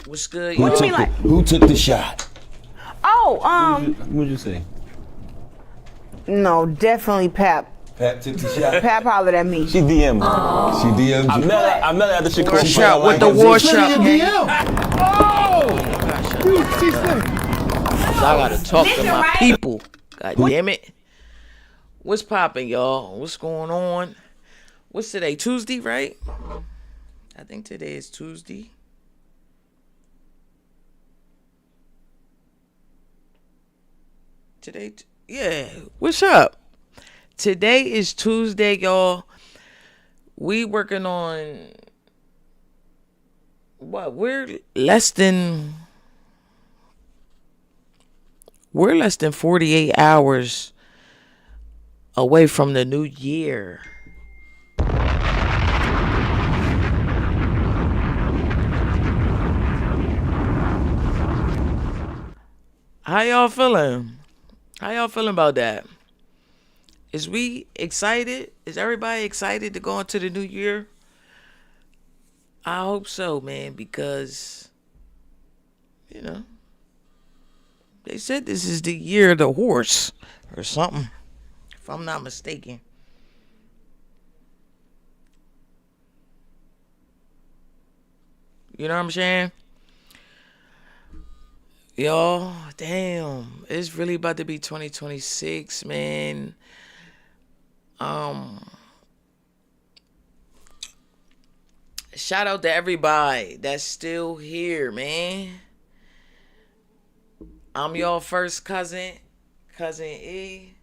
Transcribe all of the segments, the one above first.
What's good, Who y'all? took the, who took the shot? Oh, What'd you say? no, definitely Pap. Pat took the shot. Pap hollered at me. She DM'd me. She DM'd you. I met her after she War called shop with the Like, war it's shop. really a gang. I gotta talk to my people. God damn it. What's poppin', y'all? What's going on? What's today? Tuesday, right? I think today is Tuesday. Yeah. What's up? Today is Tuesday, y'all. We working on what? We're less than 48 hours away from the new year. How y'all feeling? How y'all feeling about that? Is we excited? Is everybody excited to go into the new year? I hope so, man, because, you know, they said this is the year of the horse or something, if I'm not mistaken. You know what I'm saying? Y'all, damn, it's really about to be 2026, man. Shout out to everybody that's still here, man. I'm your first cousin E.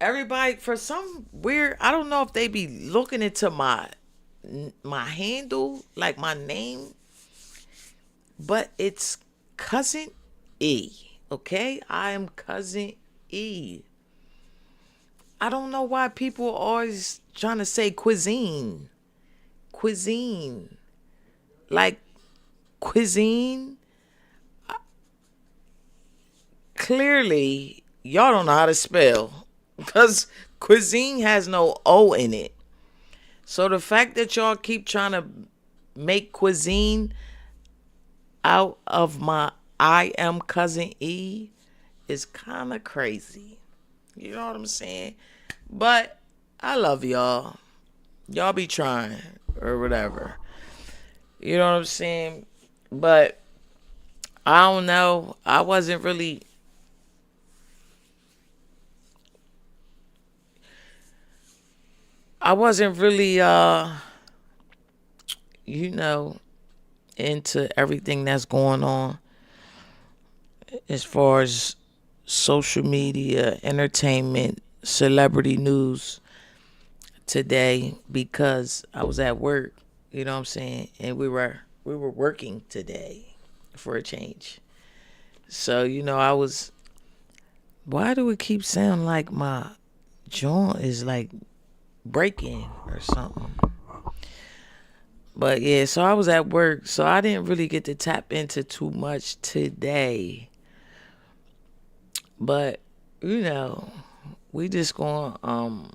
Everybody, for some weird, I don't know if they be looking into my handle, like my name, but it's Cousin E. Okay, I am Cousin E. I don't know why people are always trying to say cuisine. Like cuisine. Clearly, y'all don't know how to spell. Because cuisine has no O in it. So the fact that y'all keep trying to make cuisine out of my I am Cousin E is kind of crazy. You know what I'm saying? But I love y'all. Y'all be trying or whatever. You know what I'm saying? But I don't know. I wasn't really you know, into everything that's going on as far as social media, entertainment, celebrity news today, because I was at work, you know what I'm saying, and we were working today for a change. So, you know, why do it keep sounding like my jaw is like breaking or something? But yeah, so I was at work, so I didn't really get to tap into too much today. But, you know, we just gonna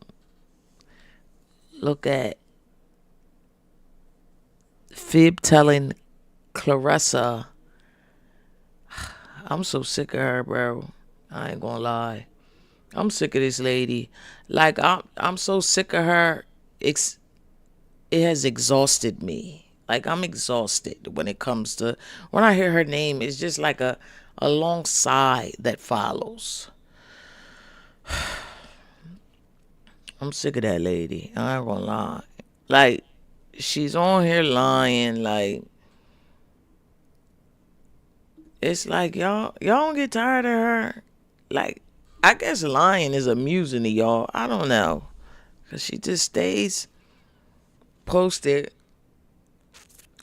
look at Fib telling Clarissa. I'm so sick of her, bro. I ain't gonna lie. I'm sick of this lady. Like, I'm so sick of her. It has exhausted me. Like, I'm exhausted when it comes to, when I hear her name, it's just like a long sigh that follows. I'm sick of that lady. I ain't gonna lie. Like, she's on here lying. Like, it's like y'all don't get tired of her. Like, I guess lying is amusing to y'all. I don't know. Because she just stays posted.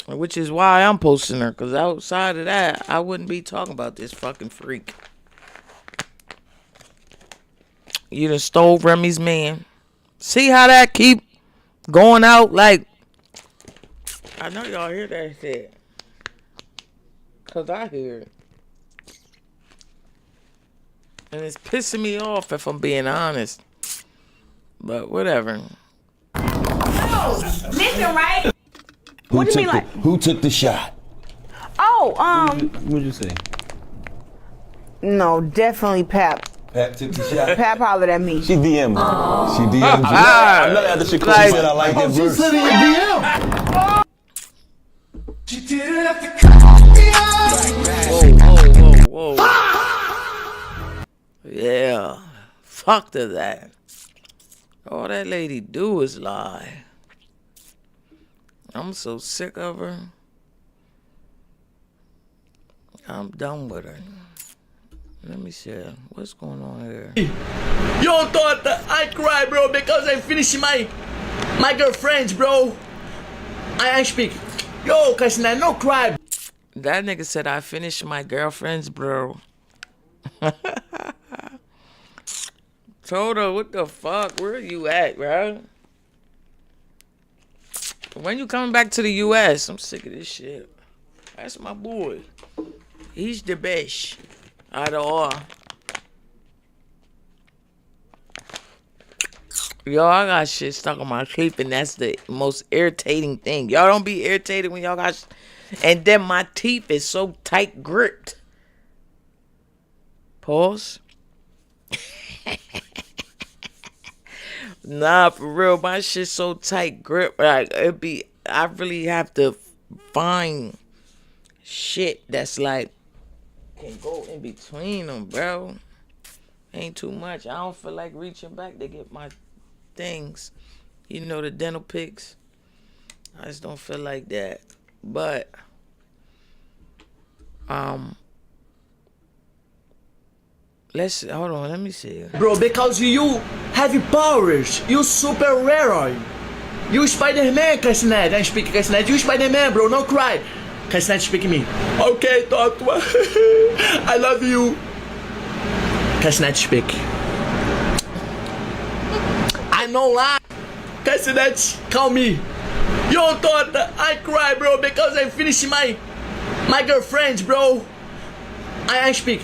Which is why I'm posting her. Because outside of that, I wouldn't be talking about this fucking freak. You done stole Remy's man. See how that keep going out? Like, I know y'all hear that shit. Because I hear it. And it's pissing me off, if I'm being honest. But whatever. Oh, listen, right? Who took the shot? Oh, What'd you say? No, definitely Pap. Pat took the shot. Pap hollered at me. She DM'd me. She DM'd you. Ah, I know after she like- said I like that verse. Send in your DM. Whoa. Yeah. Fuck to that. All that lady do is lie. I'm so sick of her. I'm done with her. Let me see. What's going on here? Yo, Tota, I cry, bro, because I'm finishing my girlfriends, bro. I speak. Yo, cause I no cry. That nigga said I finished my girlfriend's, bro. Toto, what the fuck? Where you at, bro? When you coming back to the U.S.? I'm sick of this shit. That's my boy. He's the best out of all. Yo, I got shit stuck on my teeth, and that's the most irritating thing. Y'all don't be irritated when y'all got... And then my teeth is so tight gripped. Pause. Nah, for real, my shit so tight grip. Like I really have to find shit that's like can go in between them, bro. Ain't too much. I don't feel like reaching back to get my things. You know, the dental picks. I just don't feel like that. But hold on, let me see. Bro, because you have powers. You super rare. You Spider-Man, Cassinet. I speak Cassinet. You Spider-Man, bro. No cry. Cassinet speak me. Okay, Toto. I love you. Cassinet speak. I know lie. Cassinet, call me. Yo, Tota, I cry, bro, because I'm finishing my girlfriends, bro. I speak.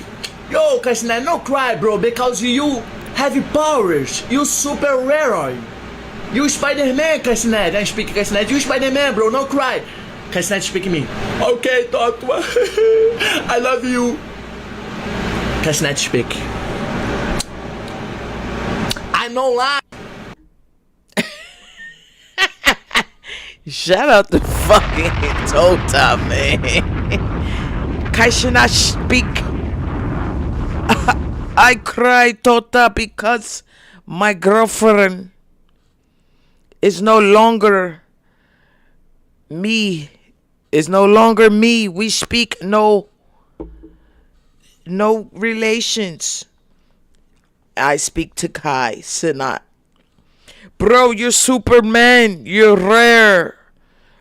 Yo, Cassinet, no cry, bro, because you have powers. You super rare. You Spider-Man, Cassinet. I speak Cassinet. You Spider-Man, bro, no cry. Cassinet speak me. Okay, Toto. I love you. Cassinet speak. I know lie. Shout out to fucking Tota, man. Can I speak? I cry, Tota, because my girlfriend is no longer me. Is no longer me. We speak no relations. I speak to Kai Cenat. Bro, you're Superman. You're rare.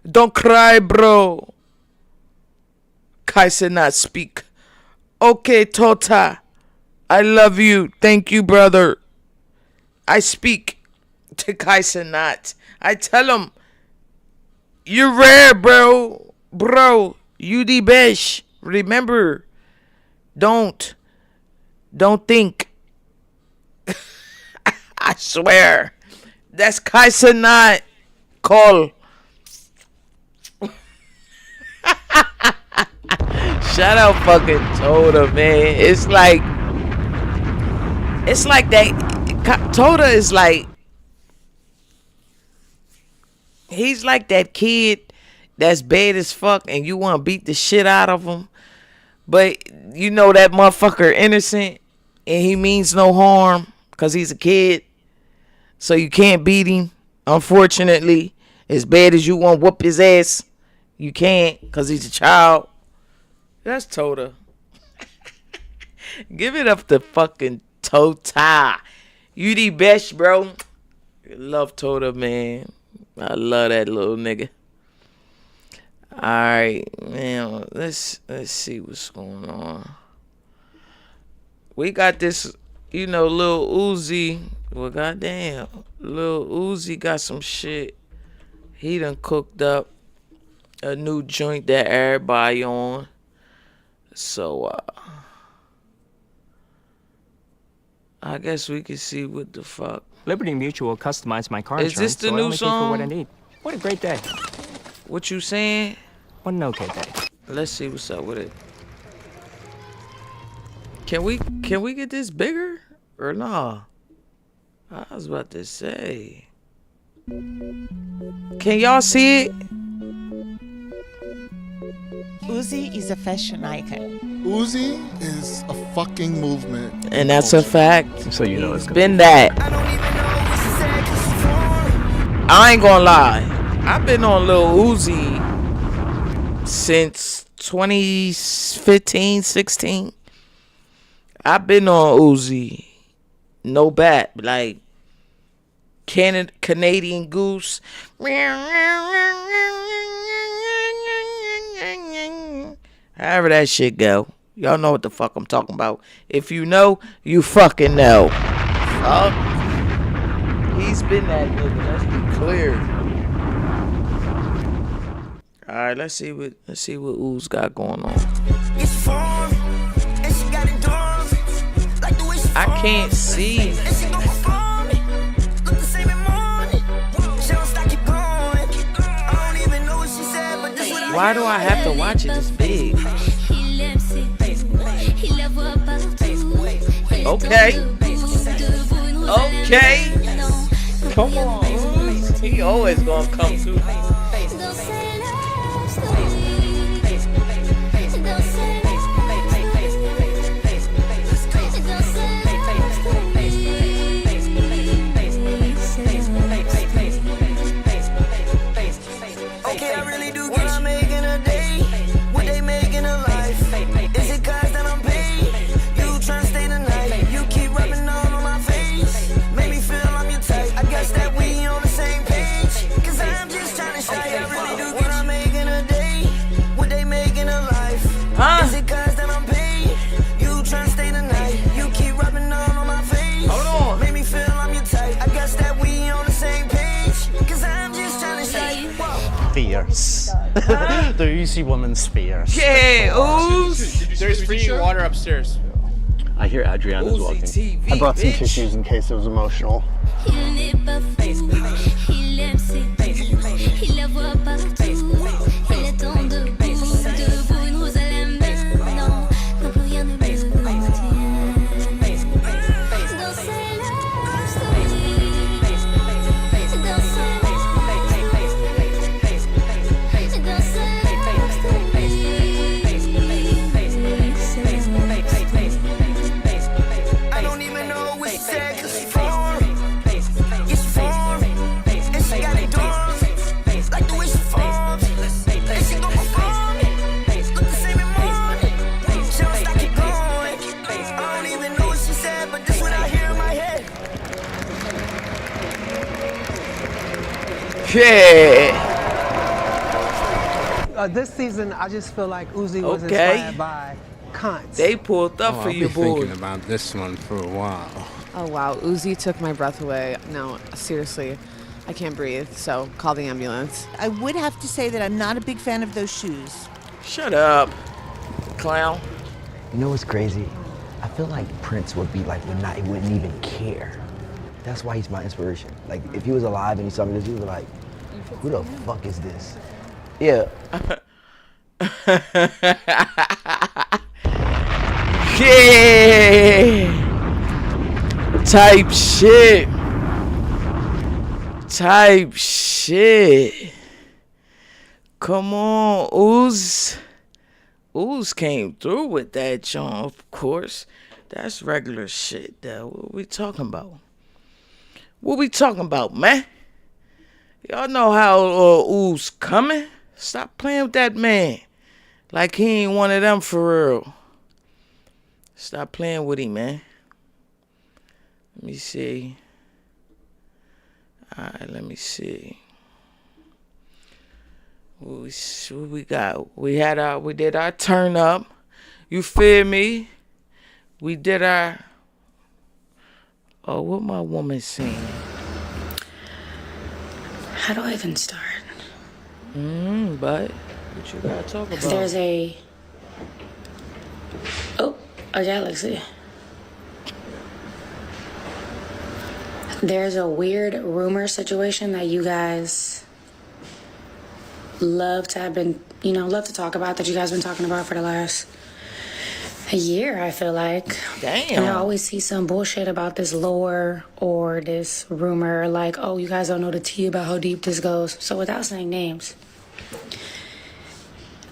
Don't cry, bro. Kai Cenat speak. Okay, Tota. I love you. Thank you, brother. I speak to Kai Cenat. I tell him, you're rare, bro. Bro, you the best. Remember, don't think. I swear. That's Kai Cenat. Call. Shout out fucking Tota, man. It's like that. Tota is like, he's like that kid that's bad as fuck and you want to beat the shit out of him. But you know that motherfucker innocent and he means no harm because he's a kid. So you can't beat him. Unfortunately, as bad as you want to whoop his ass, you can't because he's a child. That's Tota. Give it up to fucking Tota. You the best, bro. Love Tota, man. I love that little nigga. Alright, man. Let's see what's going on. We got this, Lil Uzi. Well, goddamn. Lil Uzi got some shit. He done cooked up a new joint that everybody on. So, I guess we can see what the fuck. Liberty Mutual customized my car Is insurance, this the so I new only pay for what I song? need. What a great day. What you saying? What an okay day. Let's see what's up with it. Can we get this bigger or nah? I was about to say. Can y'all see it? Uzi is a fashion icon. Uzi is a fucking movement. And that's a fact. So you know it's It's been that. I ain't gonna lie. I've been on Lil Uzi since 2015, 16. I've been on Uzi. No bat. Like Canadian Goose. However that shit go. Y'all know what the fuck I'm talking about. If you know, you fucking know. Fuck. He's been that nigga. Let's be clear. Alright, let's see what Ooze got going on. I can't see. Why do I have to watch it this big? Okay. Okay. Come on. Ooze. He always gonna come through. Okay, I really do get I'm making a day. What they making a life? Is it cause that I'm paid? You tryna stay the night. You keep rubbing on my face. Make me feel I'm your type. I guess that we on the same page. Cause I'm just tryna shy. I really do get I'm making a day. What they making a life? Is it cause that I'm paid? You tryna stay the night. You keep rubbing on my face. Hold on. Make me feel I'm your type. I guess that we on the same page. Cause I'm just tryna shy. Fierce. The Uzi woman's fierce. Yeah, Ooze. There's free water upstairs. I hear Adriana's Uzi walking. TV, I brought some bitch. tissues in case it was emotional. I don't even know what she said, cause she foreign. It's foreign. And she got it done. Like the way she formed. And she gon' perform. Look the same in morning. She don't stop, keep going. I don't even know what she said, but this what I hear in my head. Yeah. This season, I just feel like Uzi was Okay. inspired by cunts. They pulled up for you, boy. About this one for a while. Oh wow, Uzi took my breath away. No, seriously, I can't breathe, so call the ambulance. I would have to say that I'm not a big fan of those shoes. Shut up, clown. You know what's crazy? I feel like Prince would be like, he wouldn't even care. That's why he's my inspiration. Like, if he was alive and he saw me this, he would be like, who the fuck is this? Yeah. Yeah. Type shit. Type shit. Come on, Ooze. Ooze came through with that, John, of course. That's regular shit, though. What we talking about? What we talking about, man? Y'all know how Ooze coming? Stop playing with that man. Like he ain't one of them for real. Stop playing with him, man. Let me see. Alright, let me see. What we got? We did our turn up. You feel me? We did our. Oh, what my woman saying? How do I even start? But what you gotta talk about? There's a galaxy. There's a weird rumor situation that you guys love to talk about that you guys been talking about for the last a year, I feel like. Damn. And I always see some bullshit about this lore or this rumor, like, oh, you guys don't know the tea about how deep this goes. So without saying names,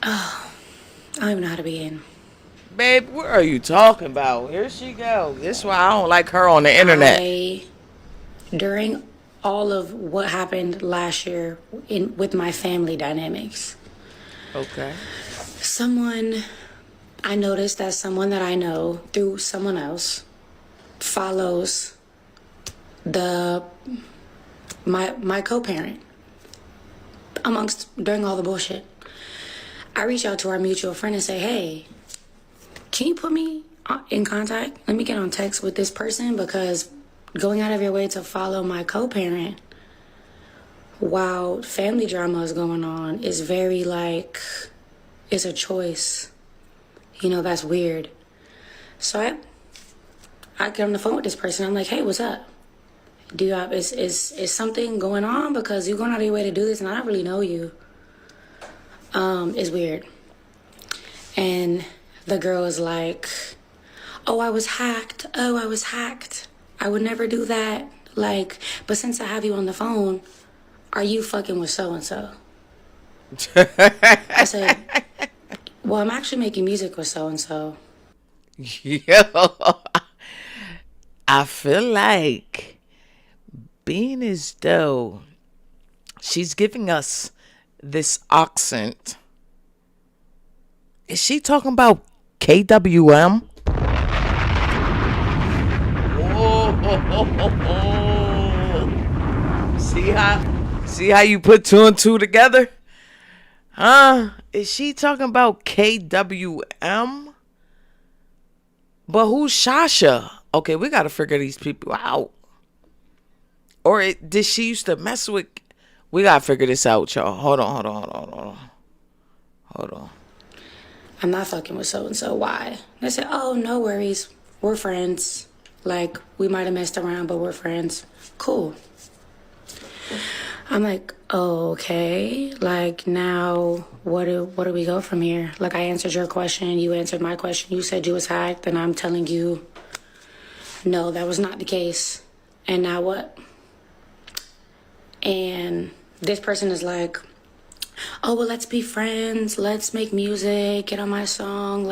oh, I don't even know how to begin. Babe, what are you talking about? Here she go. This is why I don't like her on the internet. During all of what happened last year with my family dynamics. Okay. I noticed that someone that I know through someone else follows my co-parent during all the bullshit. I reach out to our mutual friend and say, hey, can you put me in contact? Let me get on text with this person, because going out of your way to follow my co-parent while family drama is going on is very it's a choice. That's weird. So I get on the phone with this person. I'm like, hey, what's up? Do you have, is something going on? Because you're going out of your way to do this and I don't really know you. It's weird. And the girl is like, oh, I was hacked. I would never do that. But since I have you on the phone, are you fucking with so-and-so? I said, well, I'm actually making music with so-and-so. Yo, I feel like being as though she's giving us this accent. Is she talking about KWM? See how you put two and two together? Huh? Is she talking about KWM? But who's Shasha? Okay, we gotta figure these people out. Or did she used to mess with? We gotta figure this out, y'all. Hold on. I'm not fucking with so-and-so. Why? They said, oh, no worries. We're friends. We might have messed around, but we're friends. Cool. I'm like, okay. Now, what do we go from here? I answered your question. You answered my question. You said you was hacked, and I'm telling you, no, that was not the case. And now what? And this person is like, oh, well, let's be friends. Let's make music. Get on my song.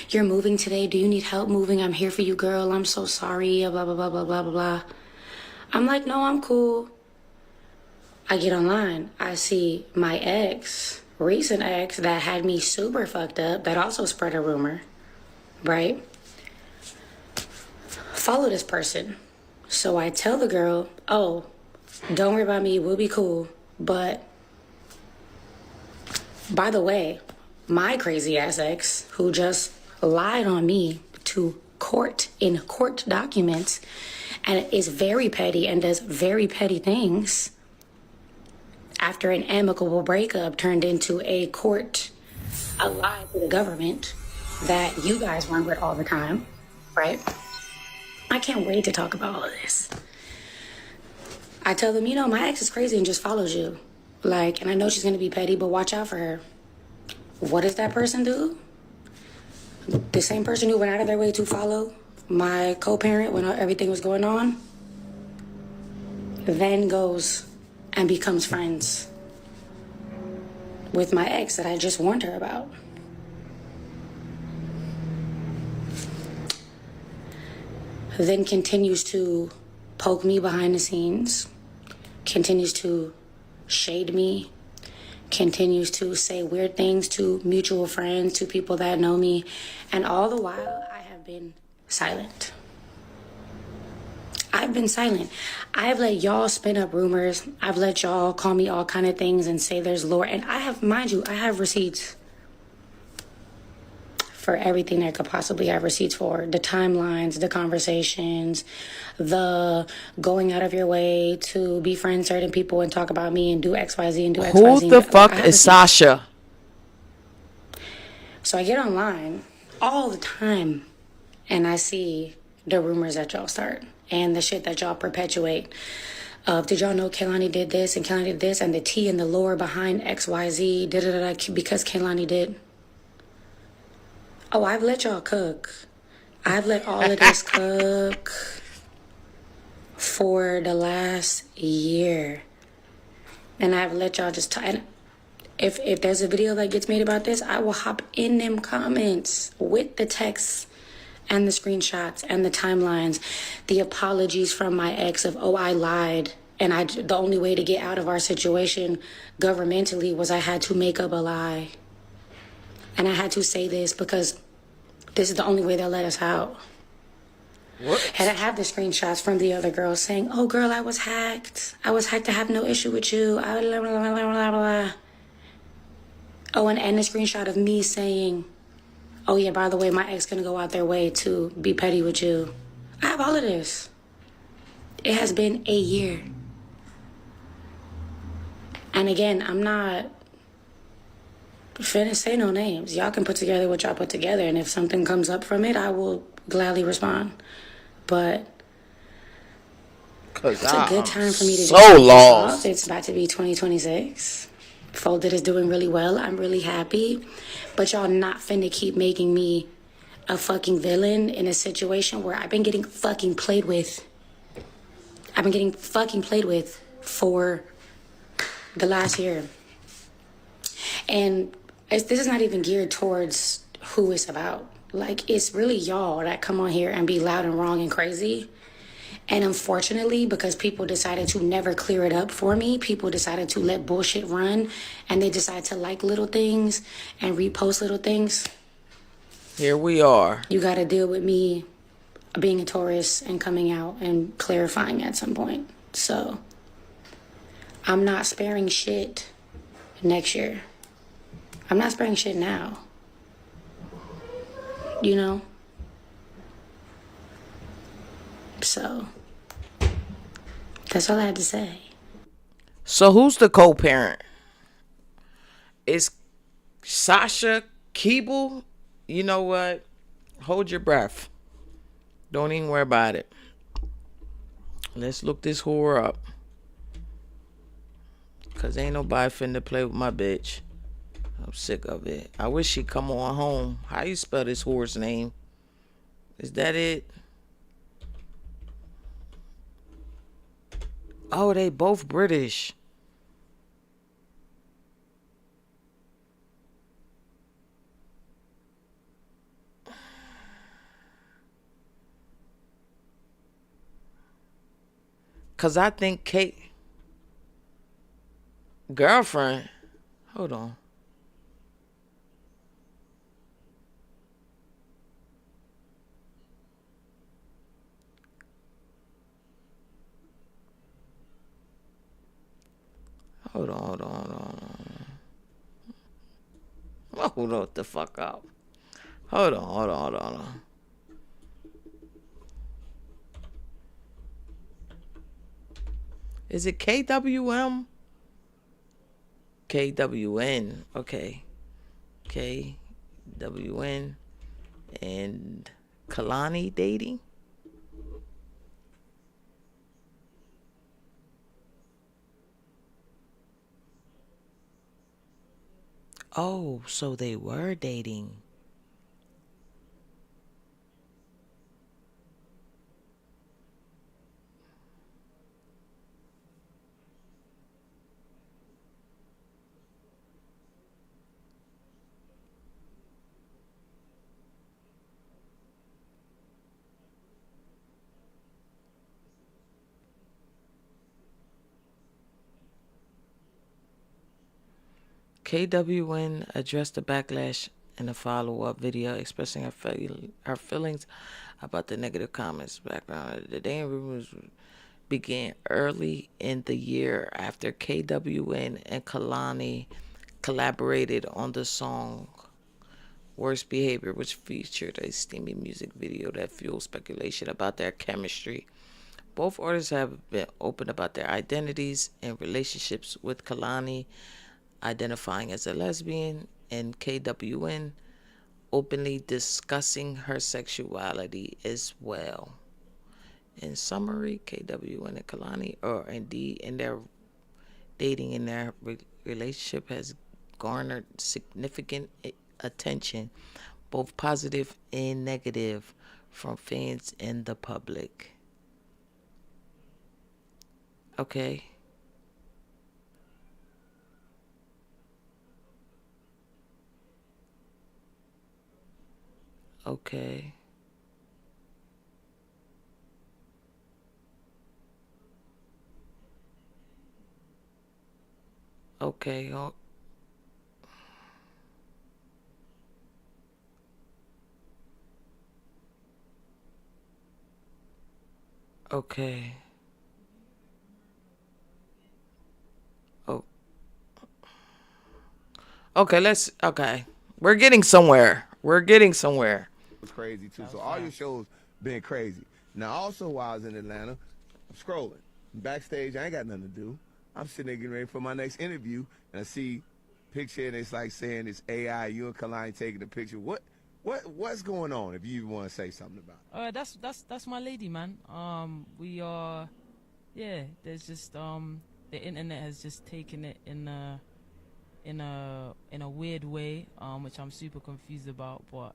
You're moving today. Do you need help moving? I'm here for you, girl. I'm so sorry. Blah, blah, blah, blah, blah, blah, blah. I'm like, no, I'm cool. I get online. I see my recent ex that had me super fucked up, that also spread a rumor, right? Follow this person. So I tell the girl, oh, don't worry about me. We'll be cool. But by the way, my crazy ass ex, who just lied on me to court in court documents and is very petty and does very petty things, after an amicable breakup turned into a lie to the government that you guys run with all the time, right? I can't wait to talk about all of this. I tell them, my ex is crazy and just follows you. And I know she's going to be petty, but watch out for her. What does that person do? The same person who went out of their way to follow my co-parent when everything was going on, then goes and becomes friends with my ex that I just warned her about. Then continues to poke me behind the scenes, continues to shade me, continues to say weird things to mutual friends, to people that know me, and all the while I have been silent. I've been silent. I've let y'all spin up rumors. I've let y'all call me all kind of things and say there's lore. And I have, mind you, I have receipts for everything I could possibly have receipts for. The timelines, the conversations, the going out of your way to befriend certain people and talk about me and do XYZ and do XYZ. Who the fuck is Sasha? So I get online all the time and I see the rumors that y'all start and the shit that y'all perpetuate. Did y'all know Kehlani did this and Kehlani did this, and the T and the lore behind XYZ, because Kehlani did. Oh, I've let y'all cook. I've let all of this cook for the last year. And I've let y'all just talk. And if there's a video that gets made about this, I will hop in them comments with the texts and the screenshots and the timelines, the apologies from my ex of, oh, I lied. And the only way to get out of our situation governmentally was I had to make up a lie. And I had to say this because this is the only way they'll let us out. What? And I have the screenshots from the other girls saying, oh, girl, I was hacked. I was hacked. I have no issue with you. Blah, blah, blah, blah, blah. Oh, and the screenshot of me saying, oh, yeah, by the way, my ex gonna go out their way to be petty with you. I have all of this. It has been a year. And again, I'm not finna say no names. Y'all can put together what y'all put together, and if something comes up from it, I will gladly respond. But it's a good time for me to so lost. It's about to be 2026. Folded is doing really well. I'm really happy. But y'all not finna keep making me a fucking villain in a situation where I've been getting fucking played with. I've been getting fucking played with for the last year. And this is not even geared towards who it's about. Like, it's really y'all that come on here and be loud and wrong and crazy. And unfortunately, because people decided to never clear it up for me, people decided to let bullshit run, and they decided to like little things and repost little things. Here we are. You got to deal with me being a Taurus and coming out and clarifying at some point. So I'm not sparing shit next year. I'm not sparing shit now. You know? So that's all I had to say. So who's the co-parent? Is Sasha Keeble? You know what? Hold your breath. Don't even worry about it. Let's look this whore up. Cause ain't nobody finna play with my bitch. I'm sick of it. I wish she'd come on home. How you spell this whore's name? Is that it? Oh, they both British. Cause I think Kate girlfriend. Hold on. Hold on. Hold on the fuck up. Hold on. Is it KWM? KWN. Okay. KWN and Kehlani dating? Oh, so they were dating. KWN addressed the backlash in a follow-up video, expressing her feelings about the negative comments. Background: the dating rumors began early in the year after KWN and Kehlani collaborated on the song "Worst Behavior," which featured a steamy music video that fueled speculation about their chemistry. Both artists have been open about their identities and relationships, with Kehlani identifying as a lesbian and KWN openly discussing her sexuality as well. In summary, KW and Kalani are indeed in their dating and their relationship has garnered significant attention, both positive and negative, from fans and the public. Okay. Okay. Okay. Okay. Oh. Okay, we're getting somewhere. It's crazy too. So all your shows been crazy. Now also while I was in Atlanta, I'm scrolling. Backstage, I ain't got nothing to do. I'm sitting there getting ready for my next interview, and I see picture, and it's like saying it's AI, you and Kalani taking the picture. What's going on, if you even want to say something about it? That's my lady, man. We are, yeah, there's just the internet has just taken it in a weird way, which I'm super confused about, but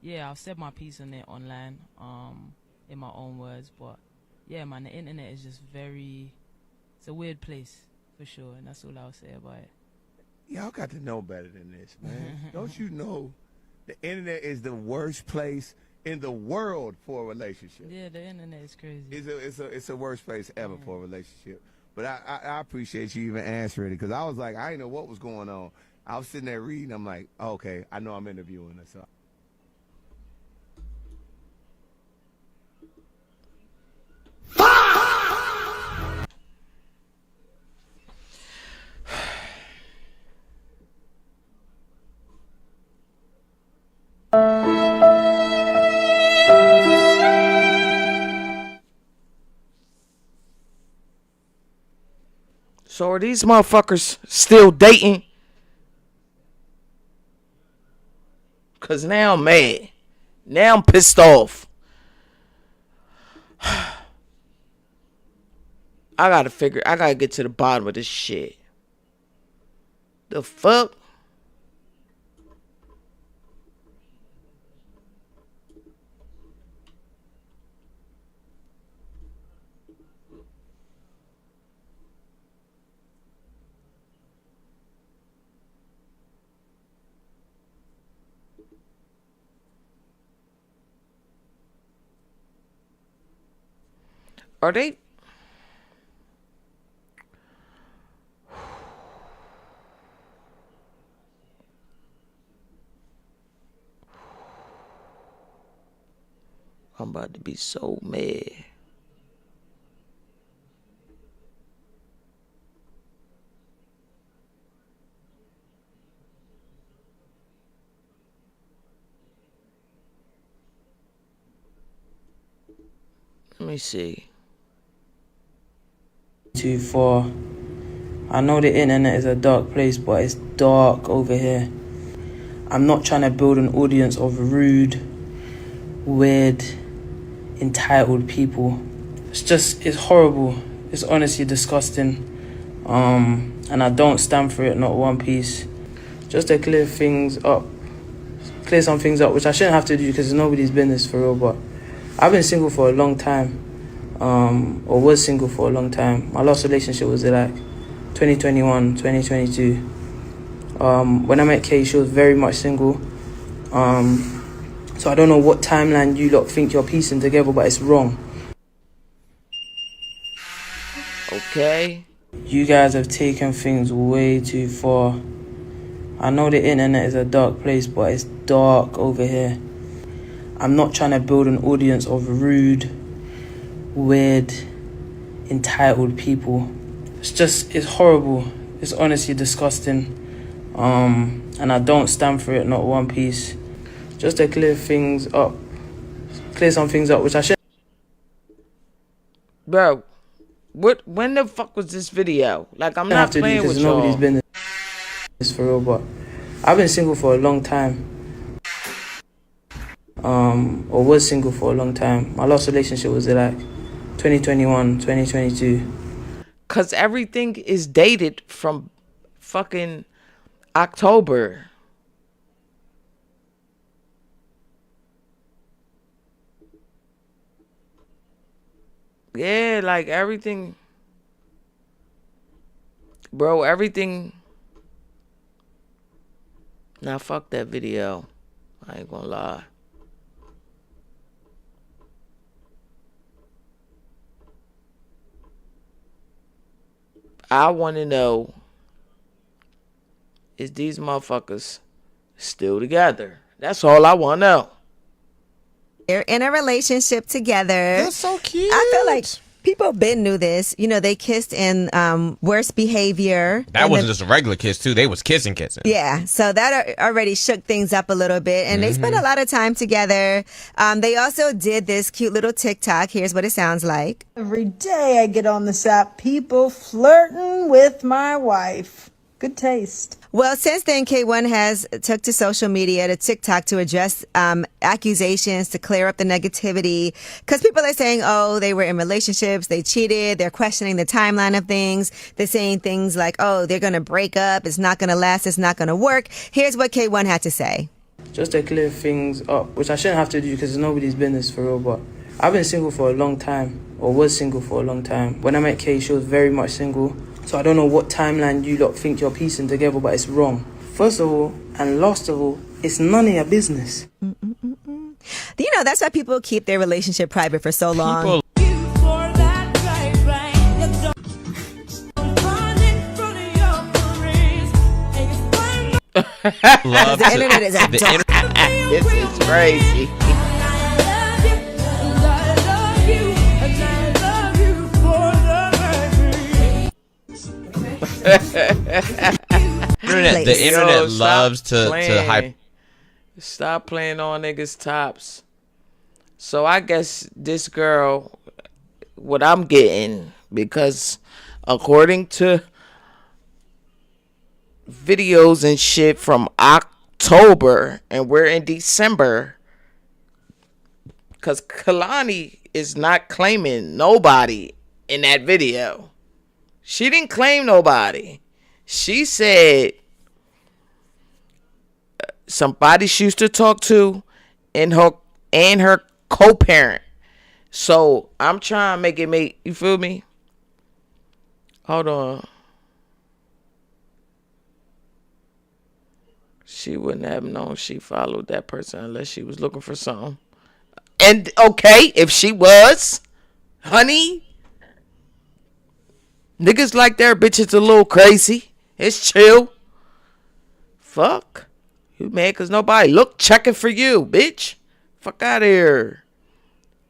yeah, I've said my piece on it online, in my own words, but yeah, man, the internet is just it's a weird place, for sure, and that's all I'll say about it. Y'all got to know better than this, man. Don't you know the internet is the worst place in the world for a relationship? Yeah, the internet is crazy. It's the worst place ever for a relationship. But I appreciate you even answering it, because I was like, I didn't know what was going on. I was sitting there reading, I'm like, oh, okay, I know I'm interviewing her, so. So are these motherfuckers still dating? Cause now I'm mad. Now I'm pissed off. I gotta get to the bottom of this shit. The fuck? Are they? I'm about to be so mad. Let me see. Too far. I know the internet is a dark place, but it's dark over here. I'm not trying to build an audience of rude, weird, entitled people. It's horrible. It's honestly disgusting. And I don't stand for it, not one piece. Just to clear some things up, which I shouldn't have to do because it's nobody's business for real, but I've been single for a long time. Or was single for a long time. My last relationship was like 2021, 2022. When I met Kay, she was very much single. So I don't know what timeline you lot think you're piecing together, but it's wrong. Okay. You guys have taken things way too far. I know the internet is a dark place, but it's dark over here. I'm not trying to build an audience of rude, weird, entitled people. It's horrible. It's honestly disgusting. And I don't stand for it, not one piece. Just to clear some things up, which I should. Bro, when the fuck was this video? Like, I'm not playing with y'all. Nobody's business for real, but I've been single for a long time. Or was single for a long time. My last relationship was like 2021, 2022. Cause everything is dated from fucking October. Yeah, like everything. Bro, everything. Nah, fuck that video. I ain't gonna lie. I want to know, is these motherfuckers still together? That's all I want to know. They're in a relationship together. That's so cute. I feel like people been knew this. You know, they kissed in Worst Behavior. That wasn't just a regular kiss, too. They was kissing. Yeah, so that already shook things up a little bit. And they spent a lot of time together. They also did this cute little TikTok. Here's what it sounds like. Every day I get on this app, people flirting with my wife. Good taste. Well, since then, K1 has took to social media, to TikTok, to address accusations, to clear up the negativity. Because people are saying, oh, they were in relationships, they cheated, they're questioning the timeline of things. They're saying things like, oh, they're going to break up, it's not going to last, it's not going to work. Here's what K1 had to say. Just to clear things up, which I shouldn't have to do because it's nobody's business for real, but I've been single for a long time, or was single for a long time. When I met Kay, she was very much single. So I don't know what timeline you lot think you're piecing together, but it's wrong. First of all, and last of all, it's none of your business. You know, that's why people keep their relationship private for so long. The internet is a dog. This is crazy. The internet loves to hype. Stop playing on niggas' tops. So I guess this girl, what I'm getting, because according to videos and shit from October, and we're in December, because Kalani is not claiming nobody in that video. She didn't claim nobody. She said somebody she used to talk to and her co-parent. So I'm trying to make it you feel me? Hold on. She wouldn't have known she followed that person unless she was looking for something. And okay, if she was, honey, niggas like their bitches a little crazy. It's chill. Fuck. You mad cause nobody checking for you, bitch. Fuck out of here.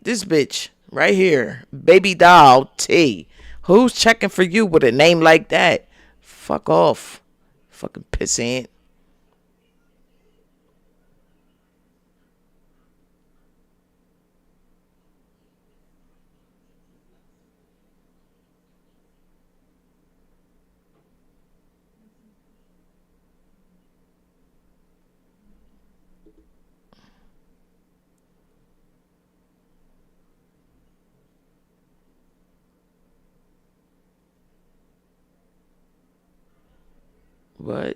This bitch right here, Baby Doll T. Who's checking for you with a name like that? Fuck off. Fucking pissant. But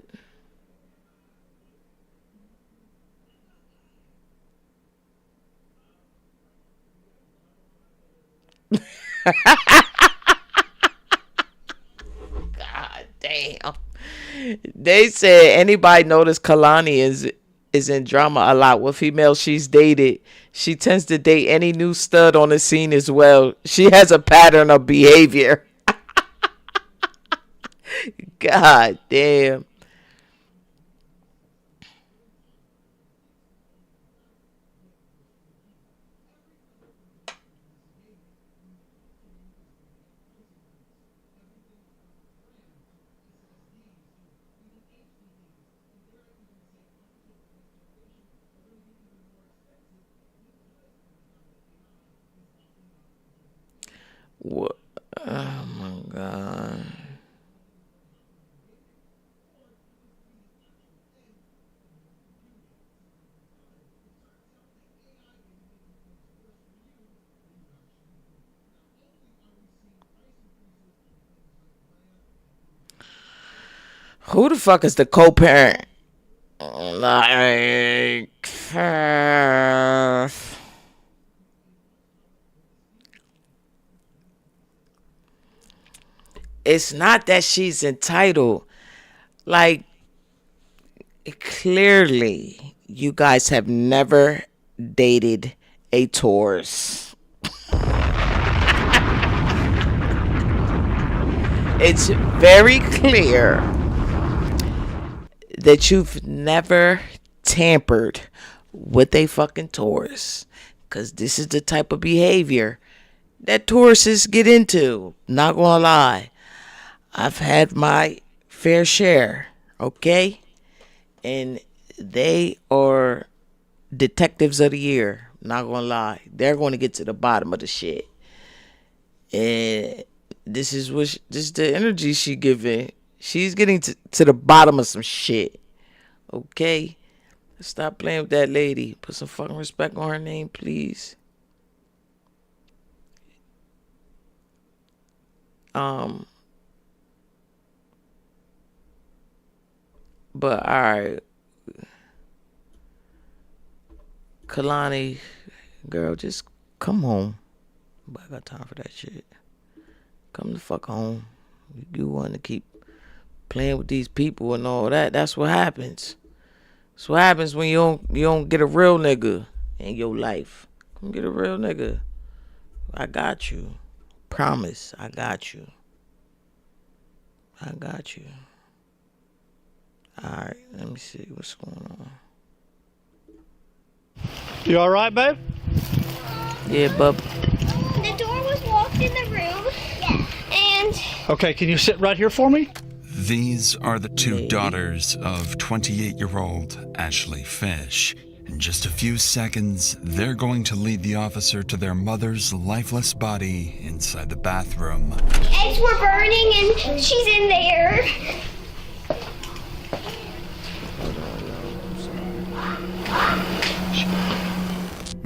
God damn. They said anybody notice Kalani is in drama a lot. With females she's dated, she tends to date any new stud on the scene as well. She has a pattern of behavior. God damn. What? Oh my God. Who the fuck is the co-parent? Like, it's not that she's entitled. Like, clearly, you guys have never dated a Taurus. It's very clear that you've never tampered with a fucking Taurus, because this is the type of behavior that Tauruses get into. Not gonna lie, I've had my fair share, okay? And they are detectives of the year. Not gonna lie, they're going to get to the bottom of the shit. And this is the energy she giving. She's getting to the bottom of some shit. Okay? Stop playing with that lady. Put some fucking respect on her name, please. But alright. Kalani, girl, just come home. But I got time for that shit. Come the fuck home. You want to keep playing with these people and all that. That's what happens. That's what happens when you don't get a real nigga in your life. Come get a real nigga. I got you. Promise, I got you. I got you. Alright, let me see what's going on. You alright, babe? Yeah, bub. The door was locked in the room. Yeah. And... Okay, can you sit right here for me? These are the two daughters of 28-year-old Ashley Fish. In just a few seconds, they're going to lead the officer to their mother's lifeless body inside the bathroom. The eggs were burning and she's in there.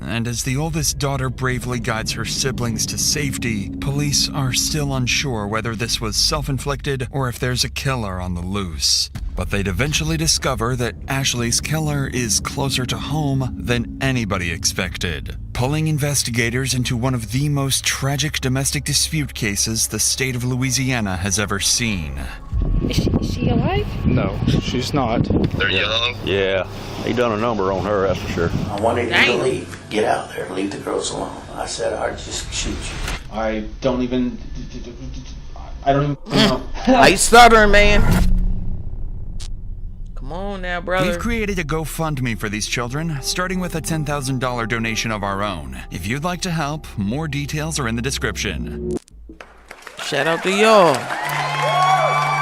And as the oldest daughter bravely guides her siblings to safety, police are still unsure whether this was self-inflicted or if there's a killer on the loose. But they'd eventually discover that Ashley's killer is closer to home than anybody expected, pulling investigators into one of the most tragic domestic dispute cases the state of Louisiana has ever seen. Is she alive? No, she's not. They're young. Yeah, he done a number on her, that's for sure. I wanted you to leave. Get out there. Leave the girls alone. I said I'd just shoot you. I don't even know. Why you stuttering, man? Come on now, brother. We've created a GoFundMe for these children, starting with a $10,000 donation of our own. If you'd like to help, more details are in the description. Shout out to y'all.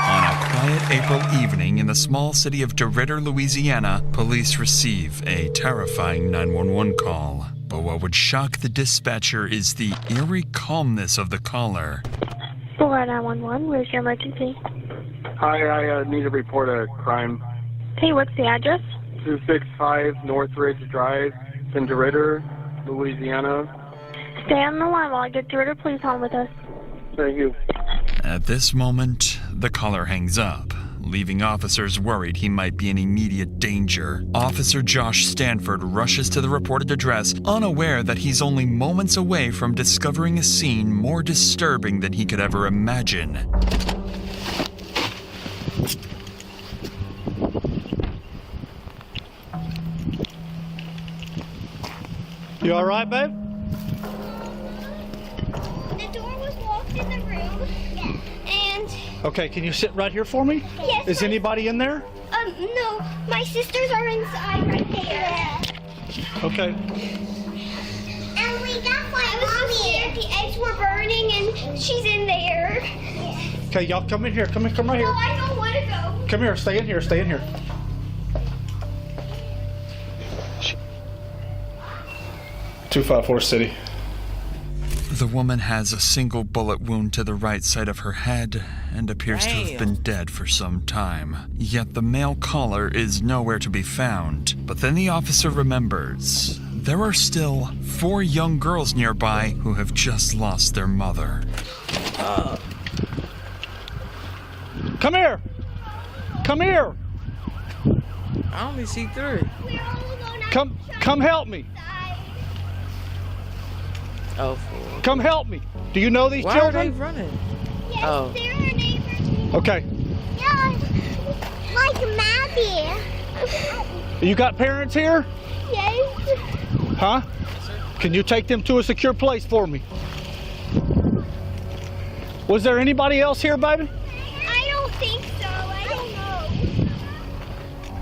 On a quiet April evening in the small city of DeRidder, Louisiana, police receive a terrifying 911 call. But what would shock the dispatcher is the eerie calmness of the caller. 911, where's your emergency? Hi, I need to report a crime. Hey, what's the address? 265 Northridge Drive, in DeRidder, Louisiana. Stay on the line while I get DeRidder Police on with us. Thank you. At this moment, the caller hangs up, leaving officers worried he might be in immediate danger. Officer Josh Stanford rushes to the reported address, unaware that he's only moments away from discovering a scene more disturbing than he could ever imagine. You alright, babe? The door was locked in the room. Yeah. And... Okay, can you sit right here for me? Yes. Is anybody in there? No. My sisters are inside right there. Okay. And we got my mommy. The eggs were burning and she's in there. Okay, y'all come in here. Come right here. No, I don't want to go. Come here. Stay in here. Stay in here. 254 City. The woman has a single bullet wound to the right side of her head and appears to have been dead for some time. Yet the male caller is nowhere to be found. But then the officer remembers there are still 4 young girls nearby who have just lost their mother. Come here. Come here. I only see 3. Come help me. Oh, 4. Come help me. Do you know these Why children? are they running? Yes, Oh. they're our neighbors. Okay. Yeah, like Maddie. You got parents here? Yes. Huh? Can you take them to a secure place for me? Was there anybody else here, baby? I don't think so.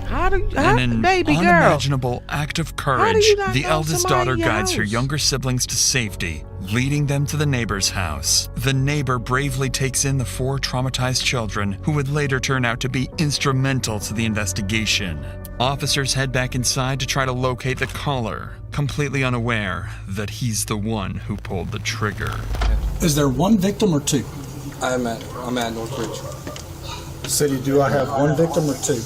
I don't know. In an baby girl? unimaginable act of courage, you not the know eldest somebody daughter in your guides her house? younger siblings to safety, leading them to the neighbor's house. The neighbor bravely takes in the 4 traumatized children, who would later turn out to be instrumental to the investigation. Officers head back inside to try to locate the caller, completely unaware that he's the one who pulled the trigger. Is there one victim or 2? I'm at Northridge. City, do I have one victim or 2?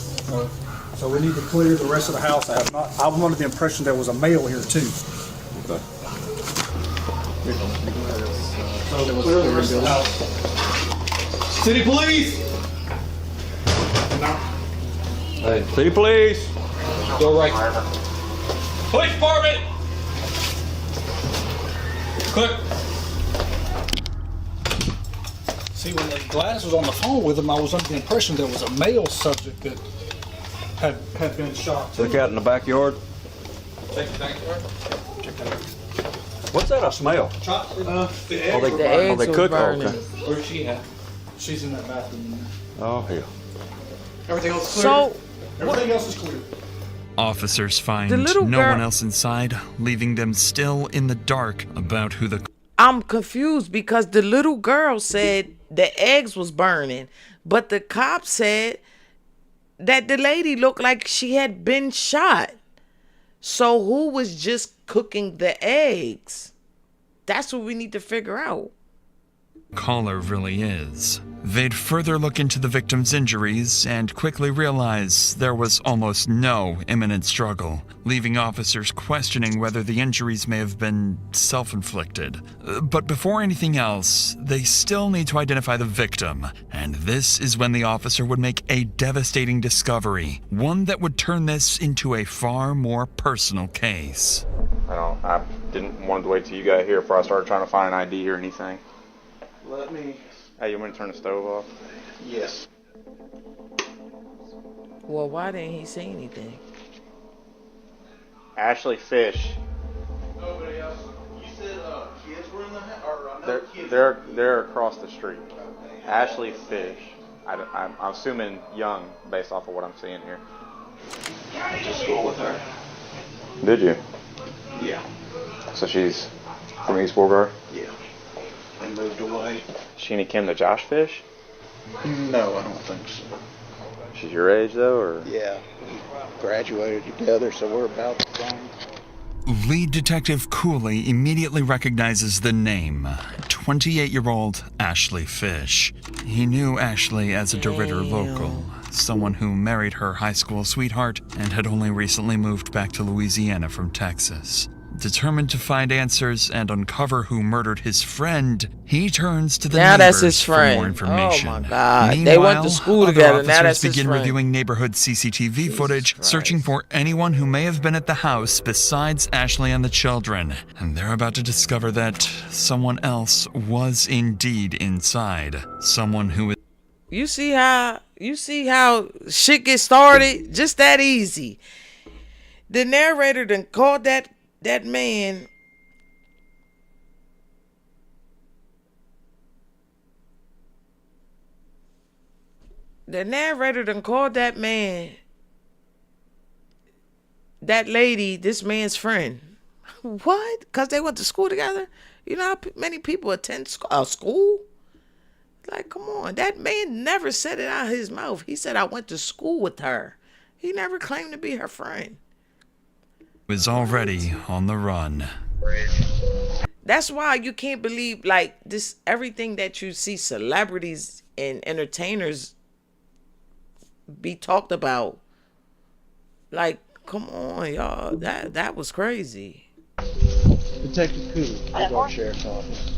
So we need to clear the rest of the house. I'm under the impression there was a male here too. Okay. So clear the rest of the house. City police! Hey, city police! Go right. Police department! Click. See, when the Gladys was on the phone with him, I was under the impression there was a male subject that had been shot. Look out in the backyard. Check the backyard. Check that out. What's that I smell? The eggs Oh, were they, burning. oh, they cook? Okay. Where's she at? She's in that bathroom. Oh, hell. Everything else is clear? So, everything else is clear. Officers find The little no girl- one else inside, leaving them still in the dark about who the I'm confused because the little girl said the eggs was burning, but the cop said that the lady looked like she had been shot. So who was just cooking the eggs? That's what we need to figure out. caller really is. They'd further look into the victim's injuries and quickly realize there was almost no imminent struggle, leaving officers questioning whether the injuries may have been self-inflicted. But before anything else, they still need to identify the victim, and this is when the officer would make a devastating discovery, one that would turn this into a far more personal case. I didn't want to wait till you got here before I started trying to find an ID or anything. Let me... Hey, you want me to turn the stove off? Yes. Well, why didn't he say anything? Ashley Fish. Nobody else. You said kids were in the house? They're across the street. Ashley Fish. I'm assuming young based off of what I'm seeing here. I went to school with her. Did you? Yeah. So she's from East Beauregard? Yeah. They moved away. She any kin to Josh Fish? No, I don't think so. She's your age though, or? Yeah. We graduated together, so we're about the same. Lead Detective Cooley immediately recognizes the name, 28-year-old Ashley Fish. He knew Ashley as a DeRitter local, someone who married her high school sweetheart and had only recently moved back to Louisiana from Texas. Determined to find answers and uncover who murdered his friend, he turns to the Now that's neighbors his for friend. more information. Oh my God. Meanwhile, They went to school other together. Now officers that's his begin friend. reviewing neighborhood CCTV footage, searching for anyone who may have been at the house besides Ashley and the children. And they're about to discover that someone else was indeed inside. Someone who is... You see how shit gets started? Just that easy. The narrator then called that man. The narrator done called that man, that lady, this man's friend. What? Because they went to school together? You know how many people attend school? Like, come on. That man never said it out of his mouth. He said, I went to school with her. He never claimed to be her friend. was already on the run. That's why you can't believe, like, this, everything that you see celebrities and entertainers be talked about. Like, come on, y'all. That was crazy. Detective Cooley, Beauregard Sheriff's Office.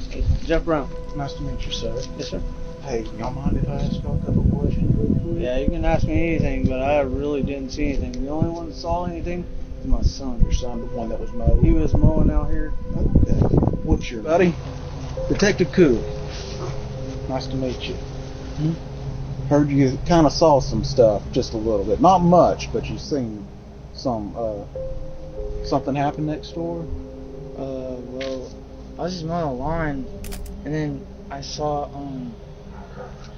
Jeff Brown, nice to meet you, sir. Yes, sir. Hey, y'all mind if I ask y'all a couple questions real quick? Yeah, you can ask me anything, but I really didn't see anything. The only one that saw anything was my son. Your son, the one that was mowed? He was mowing out here. Okay. What's your buddy? Detective Koo. Nice to meet you. Heard you kind of saw some stuff, just a little bit. Not much, but you seen some, something happen next door? Well, I was just mowing the lawn, and then I saw,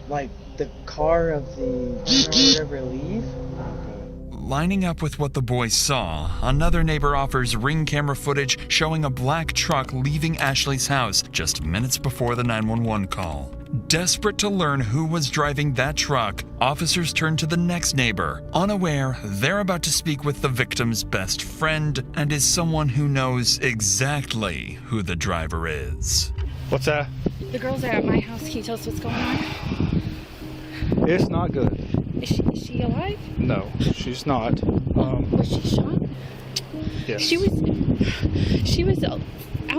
like, the car of the owner or whatever leave. Lining up with what the boys saw, another neighbor offers ring camera footage showing a black truck leaving Ashley's house just minutes before the 911 call. Desperate to learn who was driving that truck, officers turn to the next neighbor, unaware they're about to speak with the victim's best friend and is someone who knows exactly who the driver is. What's that? The girls are at my house. Can you tell us what's going on? It's not good. Is she alive? No, she's not. Was she shot? Yes. She was out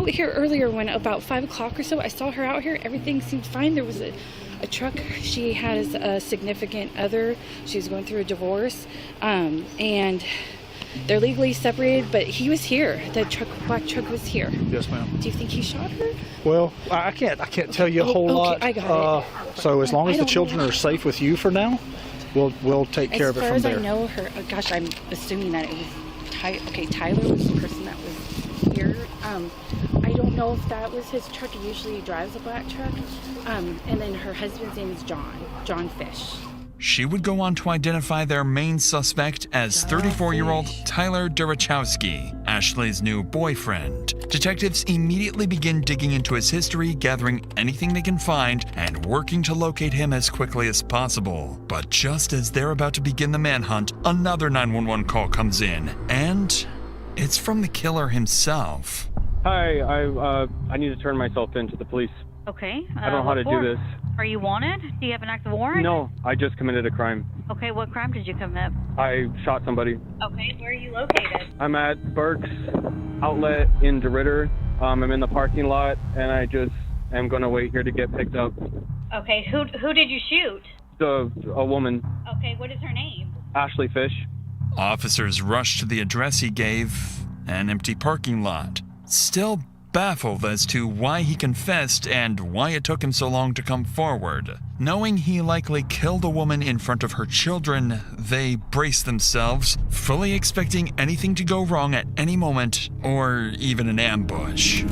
here earlier when about 5 o'clock or so. I saw her out here. Everything seemed fine. There was a truck. She has a significant other. She was going through a divorce, and they're legally separated. But he was here. The black truck was here. Yes, ma'am. Do you think he shot her? Well, I can't tell you a whole lot. I got it. So as long as the children are safe with you for now, we'll take care of it from there. As far as I know, her. Gosh, I'm assuming that it was Tyler was the person that was here. I don't know if that was his truck. He usually drives a black truck. And then her husband's name is John Fish. She would go on to identify their main suspect as 34-year-old Tyler Durachowski, Ashley's new boyfriend. Detectives immediately begin digging into his history, gathering anything they can find, and working to locate him as quickly as possible. But just as they're about to begin the manhunt, another 911 call comes in, and it's from the killer himself. Hi, I need to turn myself in to the police. Okay. I don't know how to do this. Are you wanted? Do you have an active warrant? No, I just committed a crime. Okay, what crime did you commit? I shot somebody. Okay, where are you located? I'm at Burke's Outlet in DeRidder. I'm in the parking lot, and I just am going to wait here to get picked up. Okay, who did you shoot? A woman. Okay, what is her name? Ashley Fish. Officers rush to the address he gave, an empty parking lot. Still baffled as to why he confessed and why it took him so long to come forward. Knowing he likely killed a woman in front of her children, they brace themselves, fully expecting anything to go wrong at any moment, or even an ambush.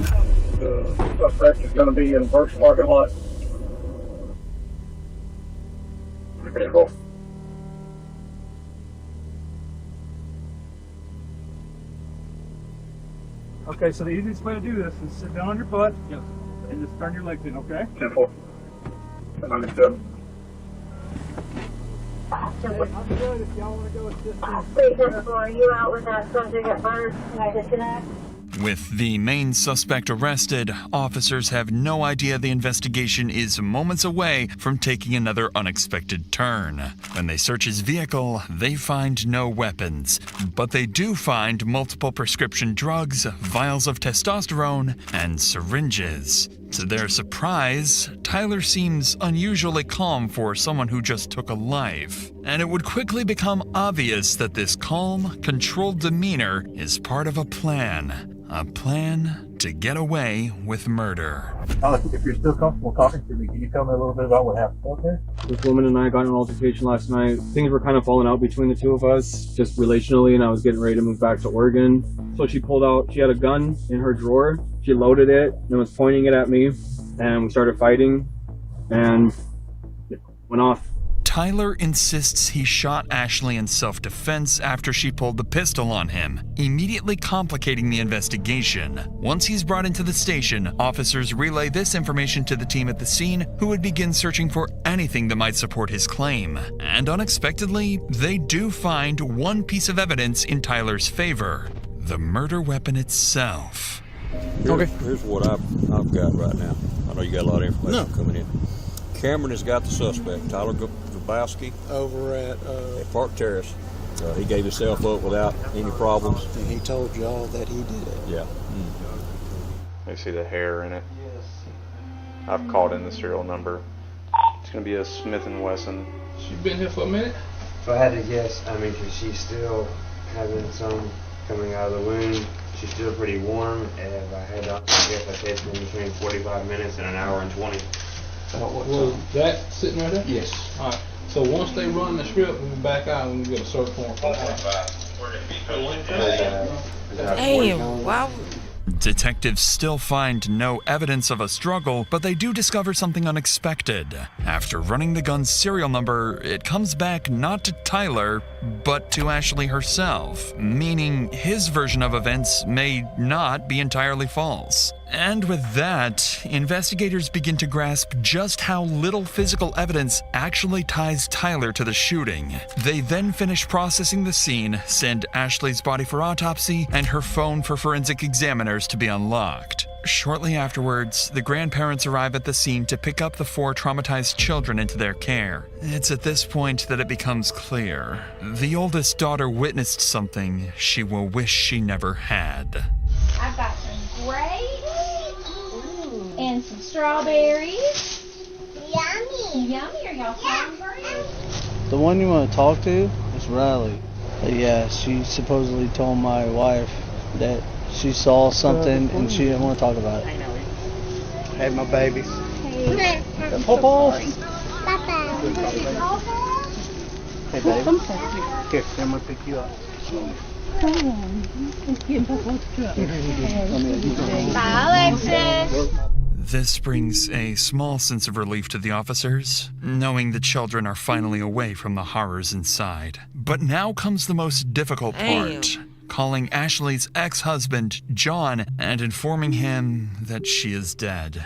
The suspect is going to be in Burke's parking lot. Okay, so the easiest way to do this is sit down on your butt and just turn your legs in, okay? 10-4. Understood. I'm good if y'all want to go with distance. Are you out with that subject at first? Can I disconnect? With the main suspect arrested, officers have no idea the investigation is moments away from taking another unexpected turn. When they search his vehicle, they find no weapons, but they do find multiple prescription drugs, vials of testosterone, and syringes. To their surprise, Tyler seems unusually calm for someone who just took a life, and it would quickly become obvious that this calm, controlled demeanor is part of a plan to get away with murder. If you're still comfortable talking to me, can you tell me a little bit about what happened? Okay. This woman and I got in an altercation last night. Things were kind of falling out between the two of us, just relationally, and I was getting ready to move back to Oregon. So she pulled out, she had a gun in her drawer. She loaded it and was pointing it at me, and we started fighting, and it went off. Tyler insists he shot Ashley in self-defense after she pulled the pistol on him, immediately complicating the investigation. Once he's brought into the station, officers relay this information to the team at the scene, who would begin searching for anything that might support his claim. And unexpectedly, they do find one piece of evidence in Tyler's favor: the murder weapon itself. Here's what I've got right now. I know you got a lot of information coming in. Cameron has got the suspect, Tyler Grabowski, over at Park Terrace. He gave himself up without any problems. And he told y'all that he did it. Yeah. You see the hair in it. I've called in the serial number gonna be a Smith & Wesson. She been here for a minute? If I had to guess, I mean, because she's still having some coming out of the wound. She's still pretty warm. And if I had to guess, I'd say it's been between 45 minutes and an hour and 20. Was that sitting right there? Yes. All right. So once they run the strip, we'll be back out and we'll get a search warrant. Damn, wow. Detectives still find no evidence of a struggle, but they do discover something unexpected. After running the gun's serial number, it comes back not to Tyler, but to Ashley herself, meaning his version of events may not be entirely false. And with that, investigators begin to grasp just how little physical evidence actually ties Tyler to the shooting. They then finish processing the scene, send Ashley's body for autopsy, and her phone for forensic examiners to be unlocked. Shortly afterwards, the grandparents arrive at the scene to pick up the 4 traumatized children into their care. It's at this point that it becomes clear. The oldest daughter witnessed something she will wish she never had. I've got some grapes and some strawberries. Yummy. Yummy. Are y'all hungry? The one you want to talk to is Riley. Yeah, she supposedly told my wife that she saw something and she didn't want to talk about it. I know. Hey, my babies. Hey. Pop off. Bye-bye. Hey, baby. Here, I'm going to pick you up. Bye, Alexis. This brings a small sense of relief to the officers, knowing the children are finally away from the horrors inside. But now comes the most difficult part. Calling Ashley's ex-husband, John, and informing him that she is dead.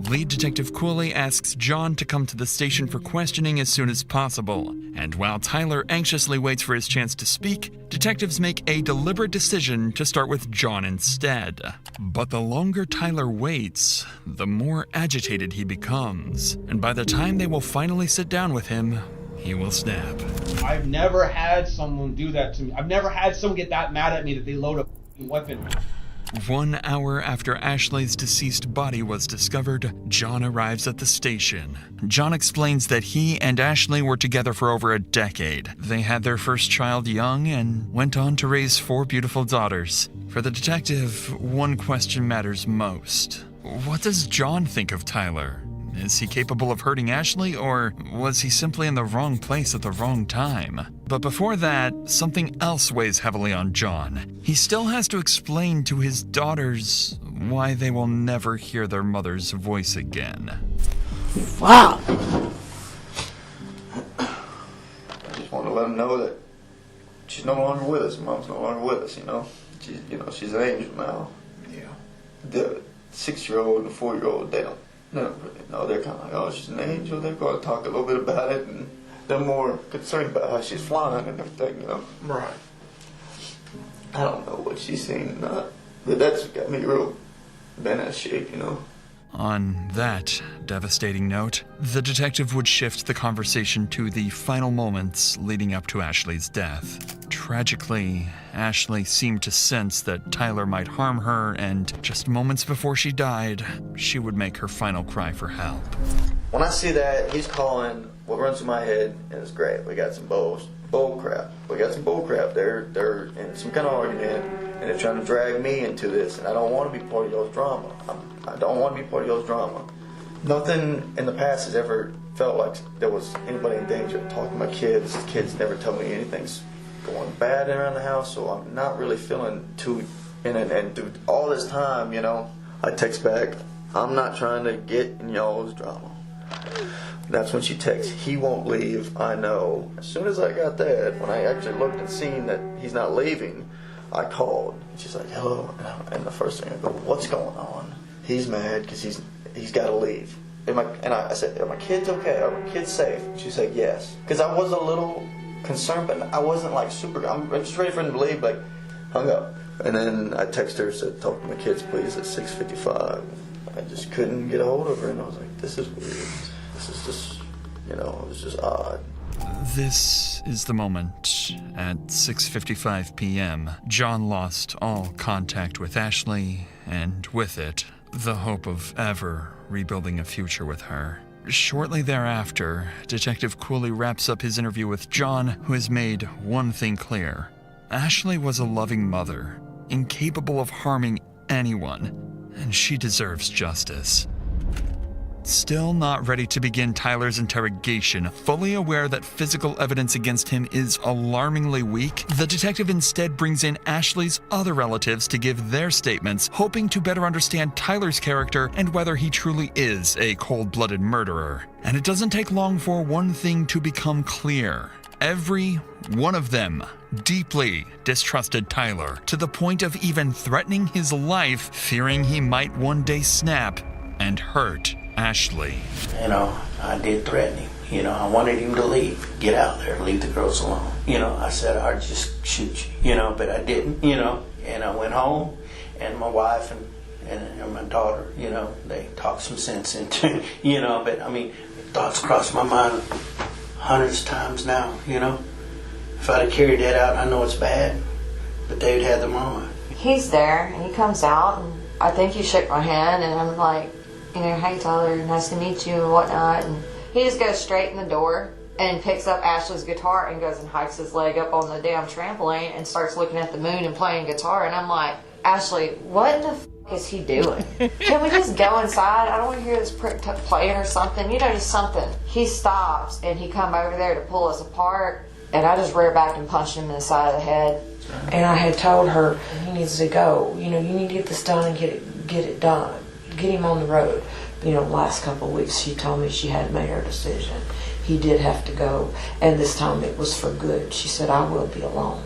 Lead Detective Cooley asks John to come to the station for questioning as soon as possible. And while Tyler anxiously waits for his chance to speak, detectives make a deliberate decision to start with John instead. But the longer Tyler waits, the more agitated he becomes. And by the time they will finally sit down with him, he will snap. I've never had someone do that to me. I've never had someone get that mad at me that they load a weapon. 1 hour after Ashley's deceased body was discovered, John arrives at the station. John explains that he and Ashley were together for over a decade. They had their first child young and went on to raise 4 beautiful daughters. For the detective, one question matters most. What does John think of Tyler? Is he capable of hurting Ashley, or was he simply in the wrong place at the wrong time? But before that, something else weighs heavily on John. He still has to explain to his daughters why they will never hear their mother's voice again. Wow! I just want to let them know that she's no longer with us. Mom's no longer with us, you know? She's an angel now. Yeah. The 6-year-old and the 4-year-old, they don't really know. They're kind of like, oh, she's an angel. They're going to talk a little bit about it, and they're more concerned about how she's flying and everything, you know? Right. I don't know what she's seen or not, but that's got me real bent out of shape, you know? On that devastating note, the detective would shift the conversation to the final moments leading up to Ashley's death. Tragically, Ashley seemed to sense that Tyler might harm her, and just moments before she died, she would make her final cry for help. When I see that, he's calling, what runs through my head, and it's great. We got some bull crap. We got some bull crap. They're in some kind of argument, and they're trying to drag me into this, and I don't want to be part of y'all's drama. I don't want to be part of y'all's drama. Nothing in the past has ever felt like there was anybody in danger. Talking to my kids never tell me anything's going bad around the house, so I'm not really feeling too in it. And through all this time, you know, I text back, I'm not trying to get in y'all's drama. That's when she texts, he won't leave, I know. As soon as I got that, when I actually looked and seen that he's not leaving, I called. And she's like, hello. And the first thing I go, what's going on? He's mad because he's got to leave. And I said, are my kids okay? Are my kids safe? She said, yes. Because I was a little concerned, but I wasn't like super, I'm just ready for him to leave, like, hung up. And then I texted her, said, talk to my kids, please, at 6:55. I just couldn't get a hold of her, and I was like, this is weird. This is just, you know, it was just odd. This is the moment. At 6:55 p.m., John lost all contact with Ashley, and with it, the hope of ever rebuilding a future with her. Shortly thereafter, Detective Cooley wraps up his interview with John, who has made one thing clear. Ashley was a loving mother, incapable of harming anyone, and she deserves justice. Still not ready to begin Tyler's interrogation, fully aware that physical evidence against him is alarmingly weak, the detective instead brings in Ashley's other relatives to give their statements, hoping to better understand Tyler's character and whether he truly is a cold-blooded murderer. And it doesn't take long for one thing to become clear. Every one of them deeply distrusted Tyler, to the point of even threatening his life, fearing he might one day snap and hurt Ashley. You know, I did threaten him. You know, I wanted him to leave, get out there, leave the girls alone. You know, I said I'd just shoot you, you know, but I didn't, you know. And I went home, and my wife and my daughter, you know, they talked some sense into, you know, but I mean, thoughts crossed my mind hundreds of times now, you know. If I'd have carried that out, I know it's bad, but they'd had the mama. He's there, and he comes out, and I think he shook my hand, and I'm like, you know, hey Tyler, nice to meet you and whatnot. And he just goes straight in the door and picks up Ashley's guitar and goes and hikes his leg up on the damn trampoline and starts looking at the moon and playing guitar. And I'm like, Ashley, what in the f*** is he doing? Can we just go inside? I don't want to hear this prick playing or something, you know, just something. He stops and he come over there to pull us apart, and I just rear back and punched him in the side of the head. And I had told her, he needs to go, you know, you need to get this done and get it done. Get him on the road. You know, last couple of weeks she told me she had made her decision. He did have to go, and this time it was for good. She said, I will be alone.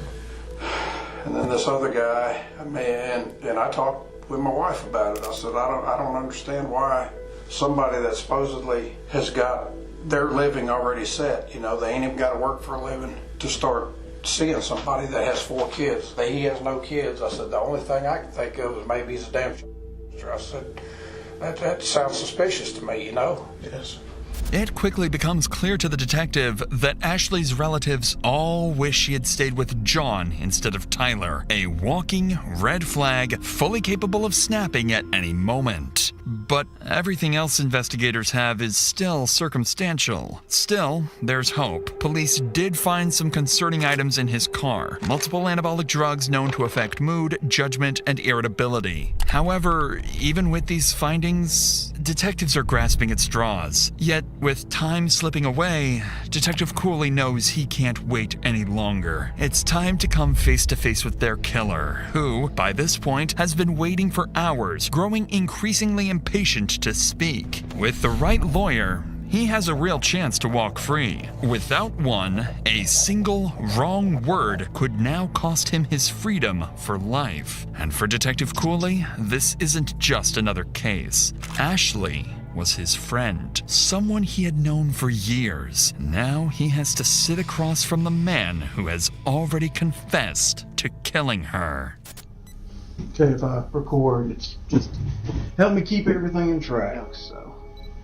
And then this other guy, and I talked with my wife about it. I said, I don't understand why somebody that supposedly has got their living already set, you know, they ain't even got to work for a living, to start seeing somebody that has 4 kids. He has no kids. I said, the only thing I can think of is maybe he's a damn I said, that sounds suspicious to me, you know? Yes. It quickly becomes clear to the detective that Ashley's relatives all wish she had stayed with John instead of Tyler, a walking red flag fully capable of snapping at any moment. But everything else investigators have is still circumstantial. Still, there's hope. Police did find some concerning items in his car. Multiple anabolic drugs known to affect mood, judgment, and irritability. However, even with these findings, detectives are grasping at straws. Yet, with time slipping away, Detective Cooley knows he can't wait any longer. It's time to come face to face with their killer, who, by this point, has been waiting for hours, growing increasingly impatient to speak. With the right lawyer, he has a real chance to walk free. Without one, a single wrong word could now cost him his freedom for life. And for Detective Cooley, this isn't just another case. Ashley was his friend, someone he had known for years. Now he has to sit across from the man who has already confessed to killing her. Okay, if I record, it's just help me keep everything in track. So,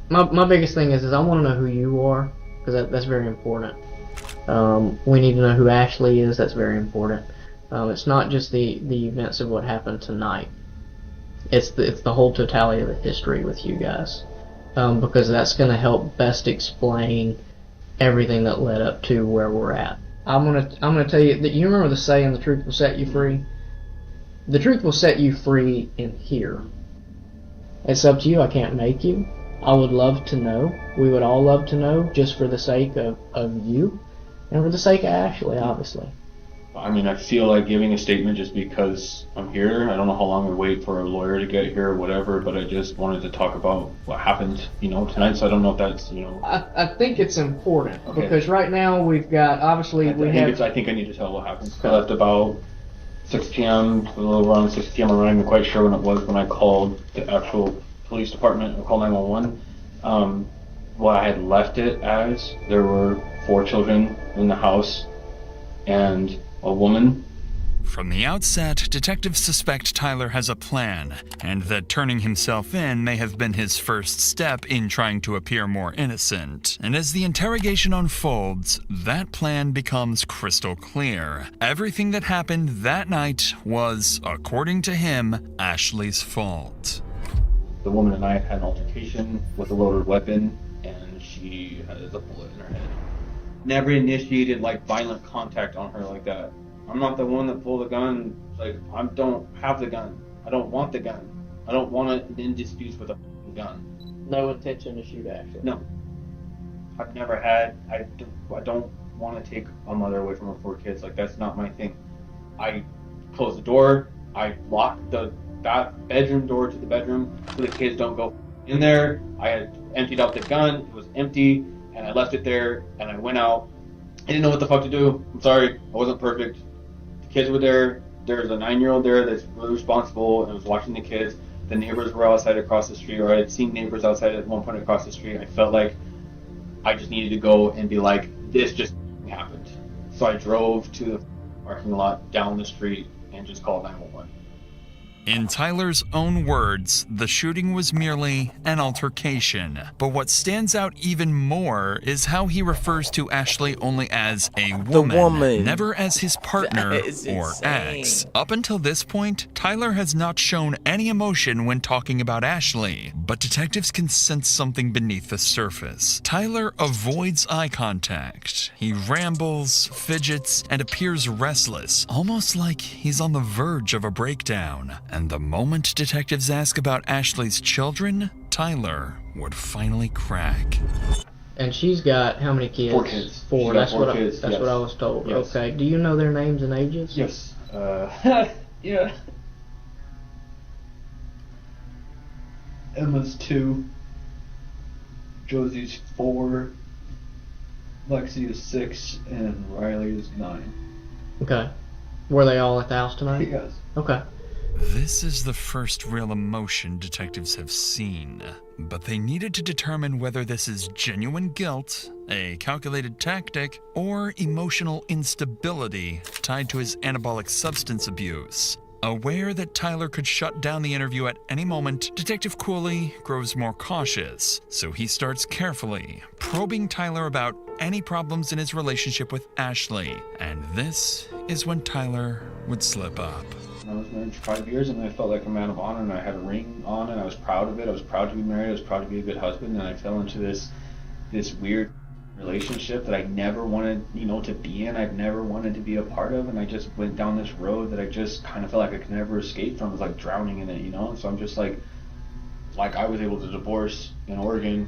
my biggest thing is I want to know who you are, because that's very important. We need to know who Ashley is. That's very important. It's not just the events of what happened tonight. It's the whole totality of the history with you guys, because that's going to help best explain everything that led up to where we're at. I'm gonna tell you that, you remember the saying, "The truth will set you free." The truth will set you free in here. It's up to you. I can't make you. I would love to know. We would all love to know, just for the sake of you, and for the sake of Ashley, obviously. I mean, I feel like giving a statement just because I'm here. I don't know how long we wait for a lawyer to get here or whatever, but I just wanted to talk about what happened, tonight. So I don't know if that's, I think it's important, Okay. because right now we've got, obviously, I think I need to tell what happened. I left about 6 p.m., a little around 6 p.m. I'm not even quite sure when it was when I called the actual police department, I called 911. What I had left it as, there were 4 children in the house and a woman. From the outset, detectives suspect Tyler has a plan, and that turning himself in may have been his first step in trying to appear more innocent. And as the interrogation unfolds, that plan becomes crystal clear. Everything that happened that night was, according to him, Ashley's fault. The woman and I had an altercation with a loaded weapon, and she has a bullet in her head. Never initiated like violent contact on her like that. I'm not the one that pulled the gun. Like, I don't have the gun. I don't want the gun. I don't want to in disputes with a gun. No intention to shoot, actually. No. I've never had. I don't want to take a mother away from her 4 kids. Like, that's not my thing. I closed the door. I locked that bedroom door to the bedroom so the kids don't go in there. I had emptied out the gun. It was empty, and I left it there, and I went out. I didn't know what the fuck to do. I'm sorry. I wasn't perfect. The kids were there. There's a 9-year-old there that's really responsible and was watching the kids. The neighbors were outside across the street, or I had seen neighbors outside at one point across the street. I felt like I just needed to go and be like, this just happened. So I drove to the parking lot down the street and just called 911. In Tyler's own words, the shooting was merely an altercation. But what stands out even more is how he refers to Ashley only as a woman, never as his partner or ex. Up until this point, Tyler has not shown any emotion when talking about Ashley, but detectives can sense something beneath the surface. Tyler avoids eye contact. He rambles, fidgets, and appears restless, almost like he's on the verge of a breakdown. And the moment detectives ask about Ashley's children, Tyler would finally crack. And she's got how many kids? 4 kids. 4. That's what I was told. Yes. Okay. Do you know their names and ages? Yes. Yeah. Emma's 2. Josie's 4. Lexi is 6, and Riley is 9. Okay. Were they all at the house tonight? Yes. Okay. This is the first real emotion detectives have seen, but they needed to determine whether this is genuine guilt, a calculated tactic, or emotional instability tied to his anabolic substance abuse. Aware that Tyler could shut down the interview at any moment, Detective Cooley grows more cautious, so he starts carefully probing Tyler about any problems in his relationship with Ashley, and this is when Tyler would slip up. I was married for 5 years, and I felt like a man of honor, and I had a ring on, and I was proud of it. I was proud to be married. I was proud to be a good husband, and I fell into this weird relationship that I never wanted, to be in. I've never wanted to be a part of, and I just went down this road that I just kind of felt like I could never escape from. It was like drowning in it, So I'm just like I was able to divorce in Oregon,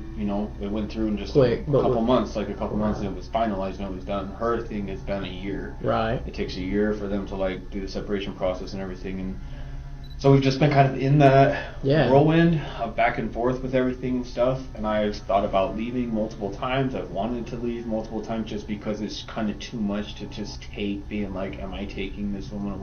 it went through in just a couple months, and it was finalized and it was done. Her thing has been a year. Right. It takes a year for them to do the separation process and everything, and so we've just been kind of in that whirlwind of back and forth with everything and stuff, and I've thought about leaving multiple times. I've wanted to leave multiple times just because it's kind of too much to just take, being like, am I taking this man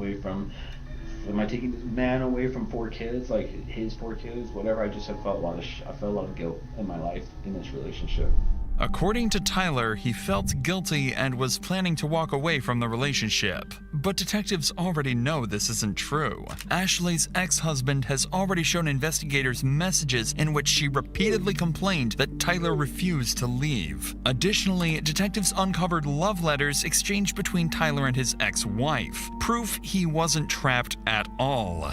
away from 4 kids, like his 4 kids, whatever. I just have felt I felt a lot of guilt in my life in this relationship. According to Tyler, he felt guilty and was planning to walk away from the relationship. But detectives already know this isn't true. Ashley's ex-husband has already shown investigators messages in which she repeatedly complained that Tyler refused to leave. Additionally, detectives uncovered love letters exchanged between Tyler and his ex-wife, proof he wasn't trapped at all.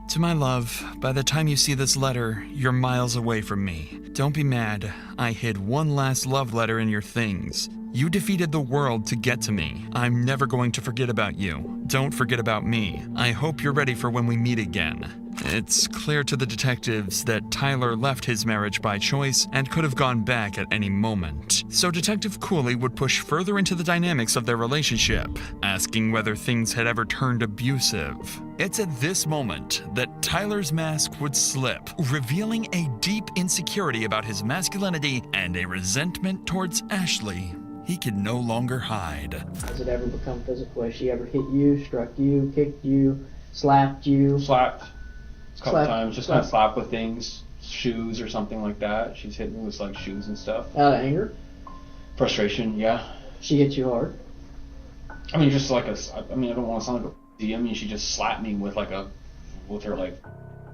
To my love, by the time you see this letter, you're miles away from me. Don't be mad. I hid one last love letter in your things. You defeated the world to get to me. I'm never going to forget about you. Don't forget about me. I hope you're ready for when we meet again. It's clear to the detectives that Tyler left his marriage by choice and could have gone back at any moment. So Detective Cooley would push further into the dynamics of their relationship, asking whether things had ever turned abusive. It's at this moment that Tyler's mask would slip, revealing a deep insecurity about his masculinity and a resentment towards Ashley he could no longer hide. Has it ever become physical? Has she ever hit you, struck you, kicked you, slapped you? Slapped. A couple times, just kind of slap with things, shoes or something like that. She's hit me with shoes and stuff. Out of anger? Frustration, yeah. She hit you hard? I mean, just I don't want to sound like a she just slapped me with her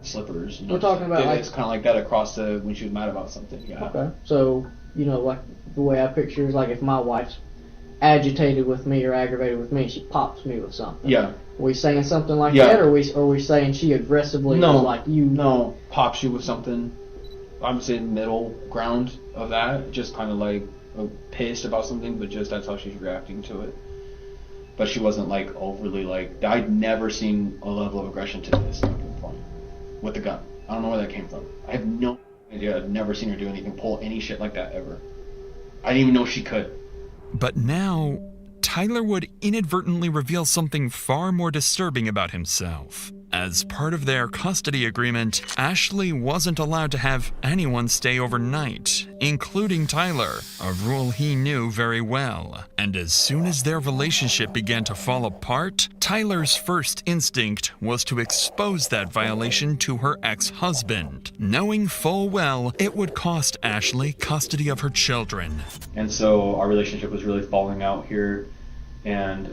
slippers. We're talking about it's kind of like that across when she was mad about something, yeah. Okay. So, the way I picture is if my wife's agitated with me or aggravated with me, she pops me with something. Yeah. Are we saying something like that, or are we saying she aggressively No, pops you with something. I'm saying middle ground of that, just kind of like pissed about something, but just that's how she's reacting to it. But she wasn't like overly like, I'd never seen a level of aggression to this point with the gun. I don't know where that came from. I have no idea. I've never seen her do anything, pull any shit like that ever. I didn't even know she could. But now, Tyler would inadvertently reveal something far more disturbing about himself. As part of their custody agreement, Ashley wasn't allowed to have anyone stay overnight, including Tyler, a rule he knew very well. And as soon as their relationship began to fall apart, Tyler's first instinct was to expose that violation to her ex-husband, knowing full well it would cost Ashley custody of her children. And so our relationship was really falling out here, and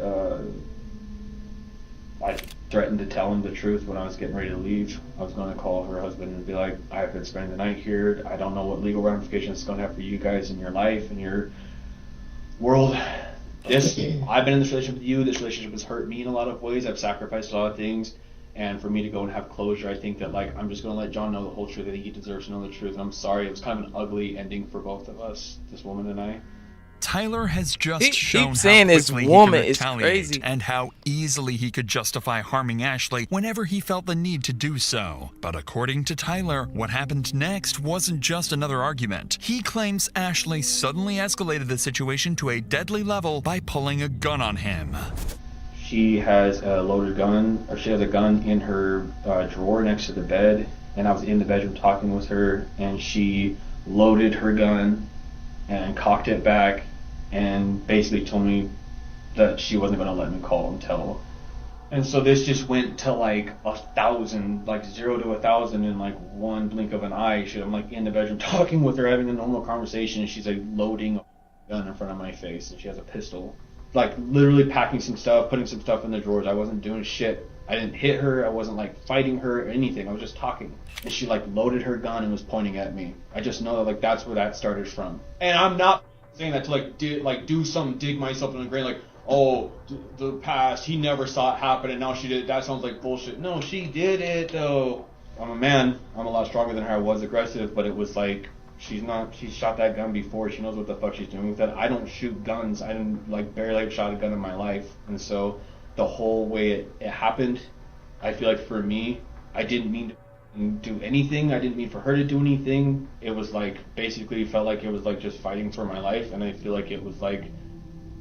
I threatened to tell him the truth when I was getting ready to leave. I was going to call her husband and be like, I've been spending the night here. I don't know what legal ramifications it's going to have for you guys in your life and your world. I've been in this relationship with you. This relationship has hurt me in a lot of ways. I've sacrificed a lot of things. And for me to go and have closure, I think that like I'm just going to let John know the whole truth. I think he deserves to know the truth. And I'm sorry. It was kind of an ugly ending for both of us, this woman and I. Tyler has just shown how saying quickly this he woman could is retaliate crazy. and how easily he could justify harming Ashley whenever he felt the need to do so. But according to Tyler, what happened next wasn't just another argument. He claims Ashley suddenly escalated the situation to a deadly level by pulling a gun on him. She has a loaded gun, or she has a gun in her drawer next to the bed, and I was in the bedroom talking with her, and she loaded her gun and cocked it back and basically told me that she wasn't going to let me call and tell. And so this just went to like 1,000, like 0 to 1,000 in like one blink of an eye. I'm like in the bedroom talking with her, having a normal conversation, and she's like loading a gun in front of my face, and she has a pistol. Like literally packing some stuff, putting some stuff in the drawers. I wasn't doing shit. I didn't hit her. I wasn't like fighting her or anything. I was just talking. And she like loaded her gun and was pointing at me. I just know that like that's where that started from. And I'm not saying that to dig myself in the grave, like, oh, the past, he never saw it happen and now she did it. That sounds like bullshit. No, she did it though. I'm a man. I'm a lot stronger than her. I was aggressive, but it was like, she's shot that gun before. She knows what the fuck she's doing with it. I don't shoot guns. I didn't barely shot a gun in my life. And so the whole way it happened, I feel like for me, I didn't mean to do anything. I didn't mean for her to do anything. It was like basically felt like it was like just fighting for my life, and I feel like it was like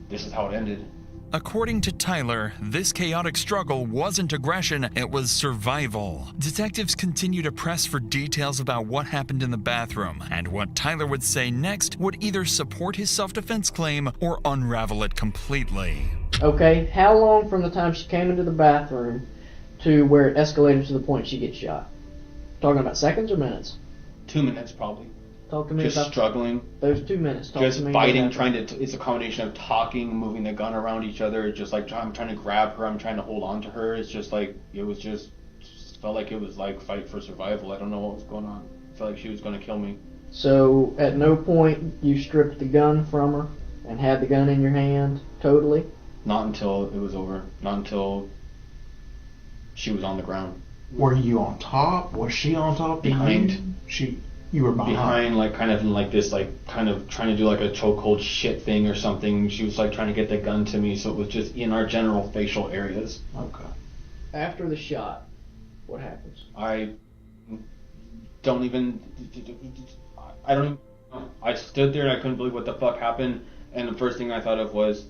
this is how it ended. According to Tyler, this chaotic struggle wasn't aggression, it was survival. Detectives continue to press for details about what happened in the bathroom, and what Tyler would say next would either support his self-defense claim or unravel it completely. Okay, how long from the time she came into the bathroom to where it escalated to the point she gets shot? Talking about seconds or minutes? 2 minutes probably. Talk to me just about struggling. Those 2 minutes. Talk just to me fighting, about it's a combination of talking, moving the gun around each other. It's just like I'm trying to grab her, I'm trying to hold on to her. It's just like it was just felt like it was like fight for survival. I don't know what was going on. I felt like she was going to kill me. So at no point you stripped the gun from her and had the gun in your hand totally? Not until it was over. Not until she was on the ground. Were you on top? Was she on top? Behind. You were behind, like kind of like this, like kind of trying to do like a chokehold shit thing or something. She was like trying to get the gun to me, so it was just in our general facial areas. Okay. After the shot, what happens? I don't even I stood there and I couldn't believe what the fuck happened, and the first thing I thought of was,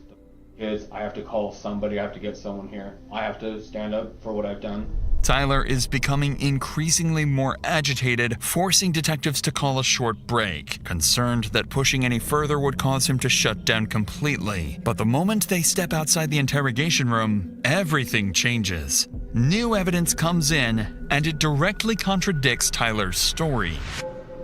I have to call somebody, I have to get someone here. I have to stand up for what I've done. Tyler is becoming increasingly more agitated, forcing detectives to call a short break, concerned that pushing any further would cause him to shut down completely. But the moment they step outside the interrogation room, everything changes. New evidence comes in, and it directly contradicts Tyler's story.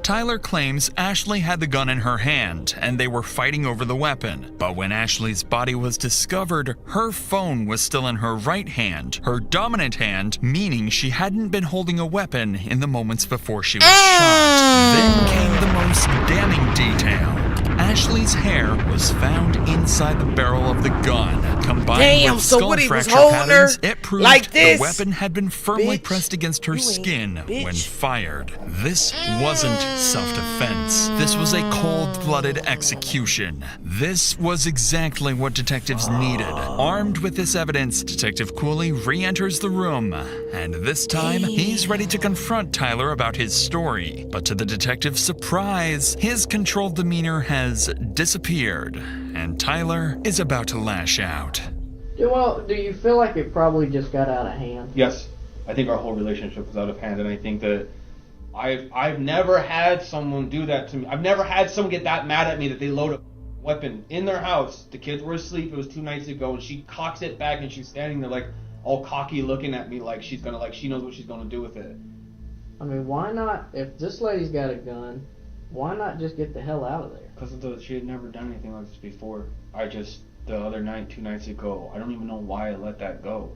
Tyler claims Ashley had the gun in her hand and they were fighting over the weapon. But when Ashley's body was discovered, her phone was still in her right hand, her dominant hand, meaning she hadn't been holding a weapon in the moments before she was shot. Then came the most damning detail. Ashley's hair was found inside the barrel of the gun. Combined Damn, with so skull what, he was fracture holding her patterns, it proved like this? the weapon had been firmly Bitch. pressed against her skin when fired. This wasn't self-defense. This was a cold-blooded execution. This was exactly what detectives needed. Armed with this evidence, Detective Cooley re-enters the room, and this time he's ready to confront Tyler about his story. But to the detective's surprise, his controlled demeanor has disappeared, and Tyler is about to lash out. Well, do you feel like it probably just got out of hand? Yes, I think our whole relationship was out of hand, and I think that I've never had someone do that to me. I've never had someone get that mad at me that they load a weapon in their house. The kids were asleep. It was 2 nights ago, and she cocks it back, and she's standing there like all cocky, looking at me like she's gonna, like she knows what she's gonna do with it. I mean, why not? If this lady's got a gun, why not just get the hell out of there? Because she had never done anything like this before. The other night, 2 nights ago, I don't even know why I let that go.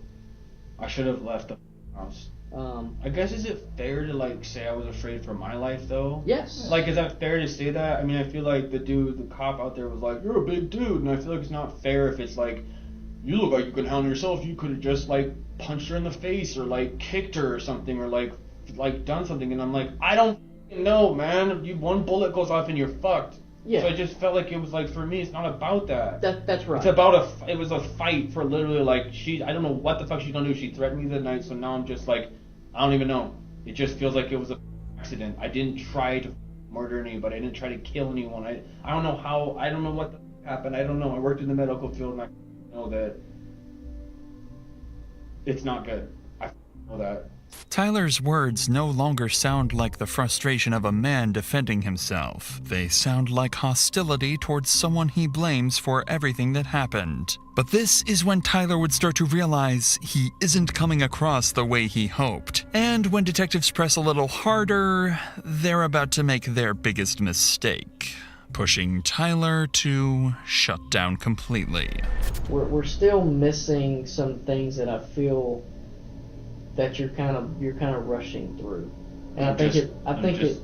I should have left the house. I guess, is it fair to like say I was afraid for my life though? Yes. Like, is that fair to say that? I mean, I feel like the cop out there was like, "You're a big dude," and I feel like it's not fair if it's like, "You look like you can handle yourself. You could have just like punched her in the face or like kicked her or something or like done something." And I'm like, I don't know, man. One bullet goes off and you're fucked. Yeah. So I just felt like it was like, for me, it's not about that. That's right. It's about it was a fight for literally like I don't know what the fuck she's gonna do. She threatened me the night, so now I'm just like, I don't even know. It just feels like it was an accident. I didn't try to murder anybody. I didn't try to kill anyone. I don't know how. I don't know what happened. I don't know. I worked in the medical field and I know that it's not good. I know that. Tyler's words no longer sound like the frustration of a man defending himself. They sound like hostility towards someone he blames for everything that happened. But this is when Tyler would start to realize he isn't coming across the way he hoped. And when detectives press a little harder, they're about to make their biggest mistake, pushing Tyler to shut down completely. We're still missing some things that I feel that you're kind of rushing through, and I think it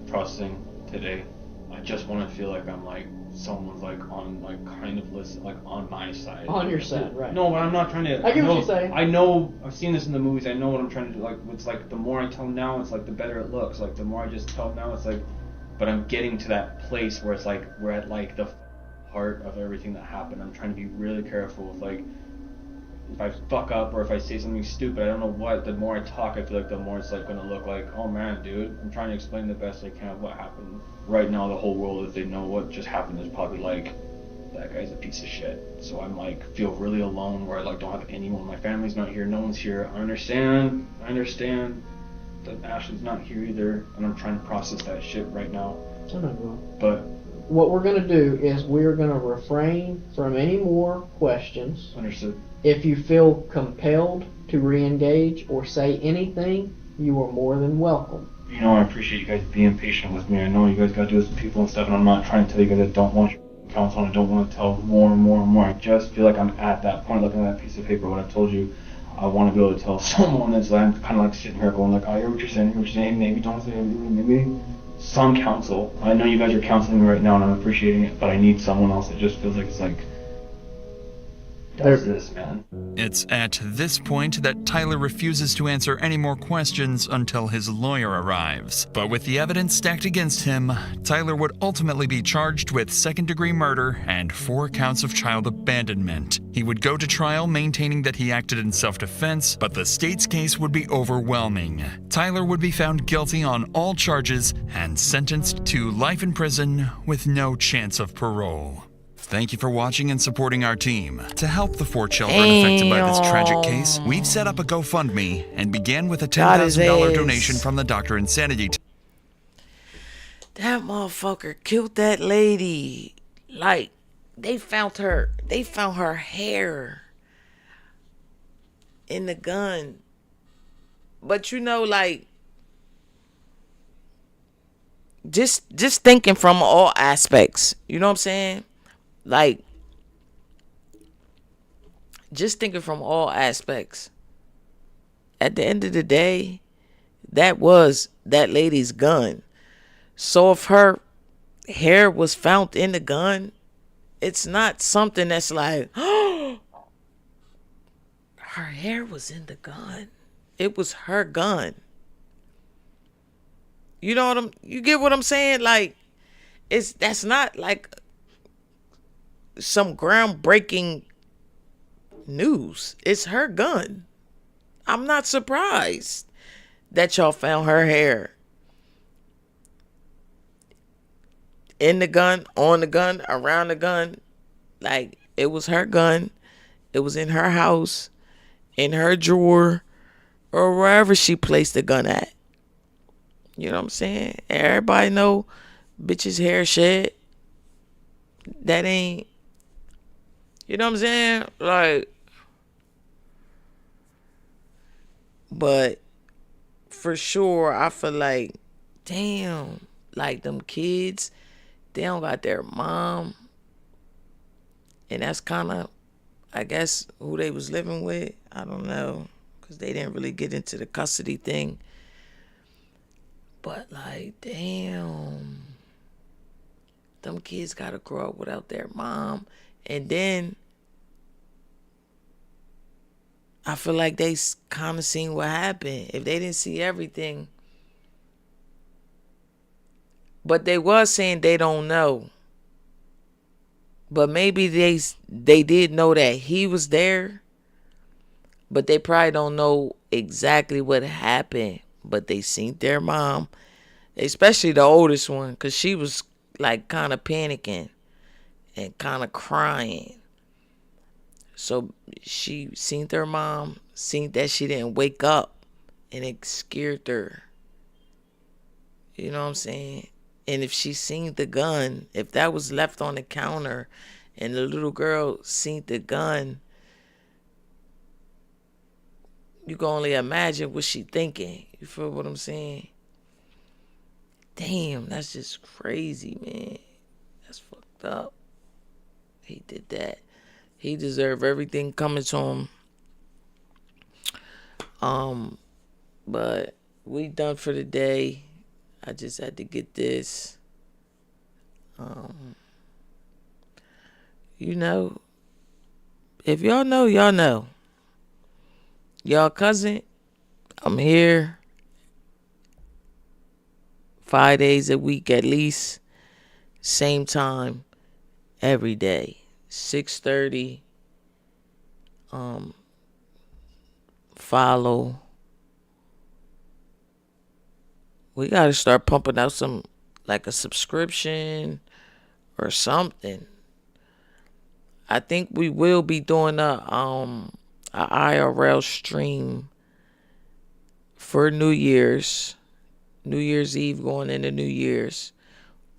processing today. I just want to feel like I'm like someone's like on like kind of listen like on my side. On your side, right? No, but I'm not trying to. I get what you're saying. I know I've seen this in the movies. I know what I'm trying to do. Like it's like the more I tell them now, it's like the better it looks. Like the more I just tell them now, it's like. But I'm getting to that place where it's like we're at like the heart of everything that happened. I'm trying to be really careful with like. If I fuck up or if I say something stupid, I don't know what, the more I talk, I feel like the more it's like gonna look like, oh man, dude, I'm trying to explain the best I can what happened. Right now, the whole world, if they know what just happened, is probably like, that guy's a piece of shit. So I'm like, feel really alone where I like don't have anyone. My family's not here, no one's here. I understand that Ashley's not here either, and I'm trying to process that shit right now. But what we're gonna do is we're gonna refrain from any more questions. Understood. If you feel compelled to re-engage or say anything, you are more than welcome. You know, I appreciate you guys being patient with me. I know you guys gotta do this with people and stuff, and I'm not trying to tell you guys I don't want your counsel and I don't want to tell more and more and more. I just feel like I'm at that point looking at that piece of paper, what I've told you. I want to be able to tell someone that's like, I'm kind of like sitting here going like, I hear what you're saying, maybe don't say anything, maybe some counsel. I know you guys are counseling me right now and I'm appreciating it, but I need someone else that just feels like it's like, does this, man. It's at this point that Tyler refuses to answer any more questions until his lawyer arrives. But with the evidence stacked against him, Tyler would ultimately be charged with second-degree murder and 4 counts of child abandonment. He would go to trial maintaining that he acted in self-defense, but the state's case would be overwhelming. Tyler would be found guilty on all charges and sentenced to life in prison with no chance of parole. Thank you for watching and supporting our team. To help the 4 children affected by this tragic case, we've set up a GoFundMe and began with a $10,000 donation from the Dr. Insanity. That motherfucker killed that lady. Like, they found her hair in the gun. But you know, like, just thinking from all aspects, you know what I'm saying? Like, just thinking from all aspects. At the end of the day, that was that lady's gun. So hair was found in the gun, it's not something that's like, oh, her hair was in the gun. It was her gun. You know you get what I'm saying? Like, that's not like some groundbreaking news. It's her gun. I'm not surprised that y'all found her hair in the gun, on the gun, around the gun. Like, it was her gun. It was in her house, in her drawer, or wherever she placed the gun at. You know what I'm saying? Everybody know bitch's hair shed. That ain't, you know what I'm saying? Like, but for sure, I feel like, damn, like them kids, they don't got their mom. And that's kind of, I guess, who they was living with. I don't know, because they didn't really get into the custody thing. But like, damn, them kids got to grow up without their mom. And then I feel like they kind of seen what happened. If they didn't see everything. But they was saying they don't know. But maybe they did know that he was there. But they probably don't know exactly what happened. But they seen their mom. Especially the oldest one. Because she was like kind of panicking. And kind of crying. So she seen their mom. Seen that she didn't wake up. And it scared her. You know what I'm saying? And if she seen the gun, if that was left on the counter and the little girl seen the gun, you can only imagine what she thinking. You feel what I'm saying? Damn, that's just crazy, man. That's fucked up. He did that. He deserved everything coming to him. But we done for the day. I just had to get this. You know, if y'all know, y'all know. Y'all cousin, I'm here 5 days a week at least. Same time every day. 6:30. Follow. We got to start pumping out some, like a subscription or something. I think we will be doing a IRL stream for New Year's Eve going into New Year's.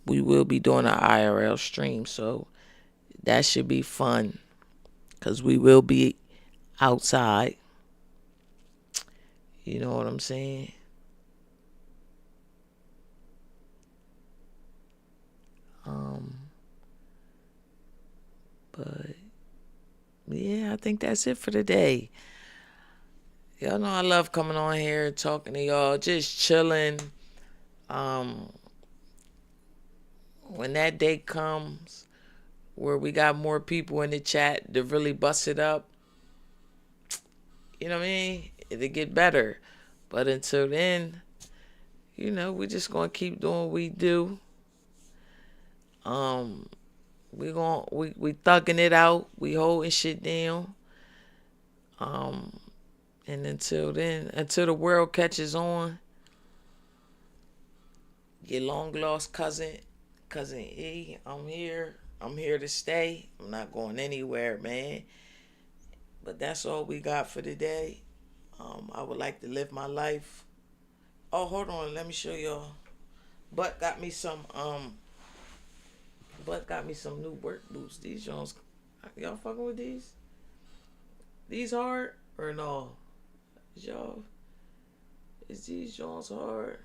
We will be doing an IRL stream, so that should be fun because we will be outside. You know what I'm saying? But yeah, I think that's it for today. Y'all know I love coming on here and talking to y'all, just chilling. When that day comes where we got more people in the chat to really bust it up, you know what I mean? It'll get better. But until then, you know, we just gonna keep doing what we do. We thugging it out. We holding shit down. And until then, until the world catches on, your long lost cousin E, I'm here. I'm here to stay. I'm not going anywhere, man. But that's all we got for today. I would like to live my life. Oh, hold on. Let me show y'all. Butt got me some new work boots. These Jones, y'all fucking with these? These hard or no? Is these Jones hard?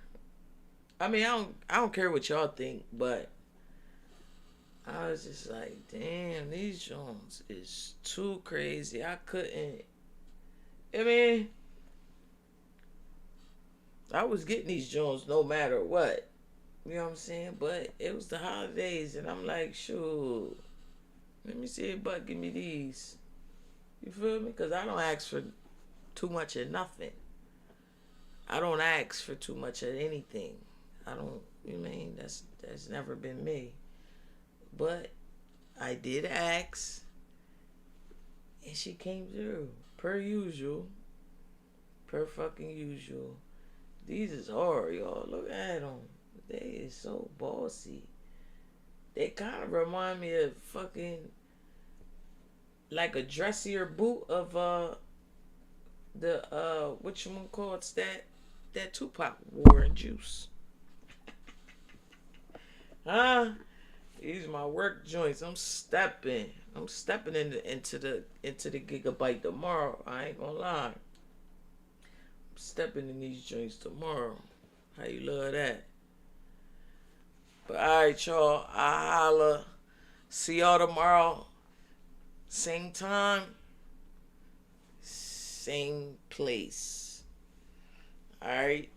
I mean, I don't care what y'all think, but I was just like, damn, these Jones is too crazy. I couldn't. I mean, I was getting these Jones no matter what. You know what I'm saying? But it was the holidays, and I'm like, shoot, let me see if Buck give me these. You feel me? Because I don't ask for too much of nothing. I don't ask for too much of anything. I don't, you mean, that's never been me. But I did ask, and she came through, per usual. Per fucking usual. These is hard, y'all. Look at them. They is so bossy. They kind of remind me of fucking, like a dressier boot of the whatchamacallits that Tupac wore in Juice. Huh? These are my work joints. I'm stepping into the Gigabyte tomorrow. I ain't gonna lie. I'm stepping in these joints tomorrow. How you love that? But alright, y'all. I holla. See y'all tomorrow. Same time. Same place. Alright.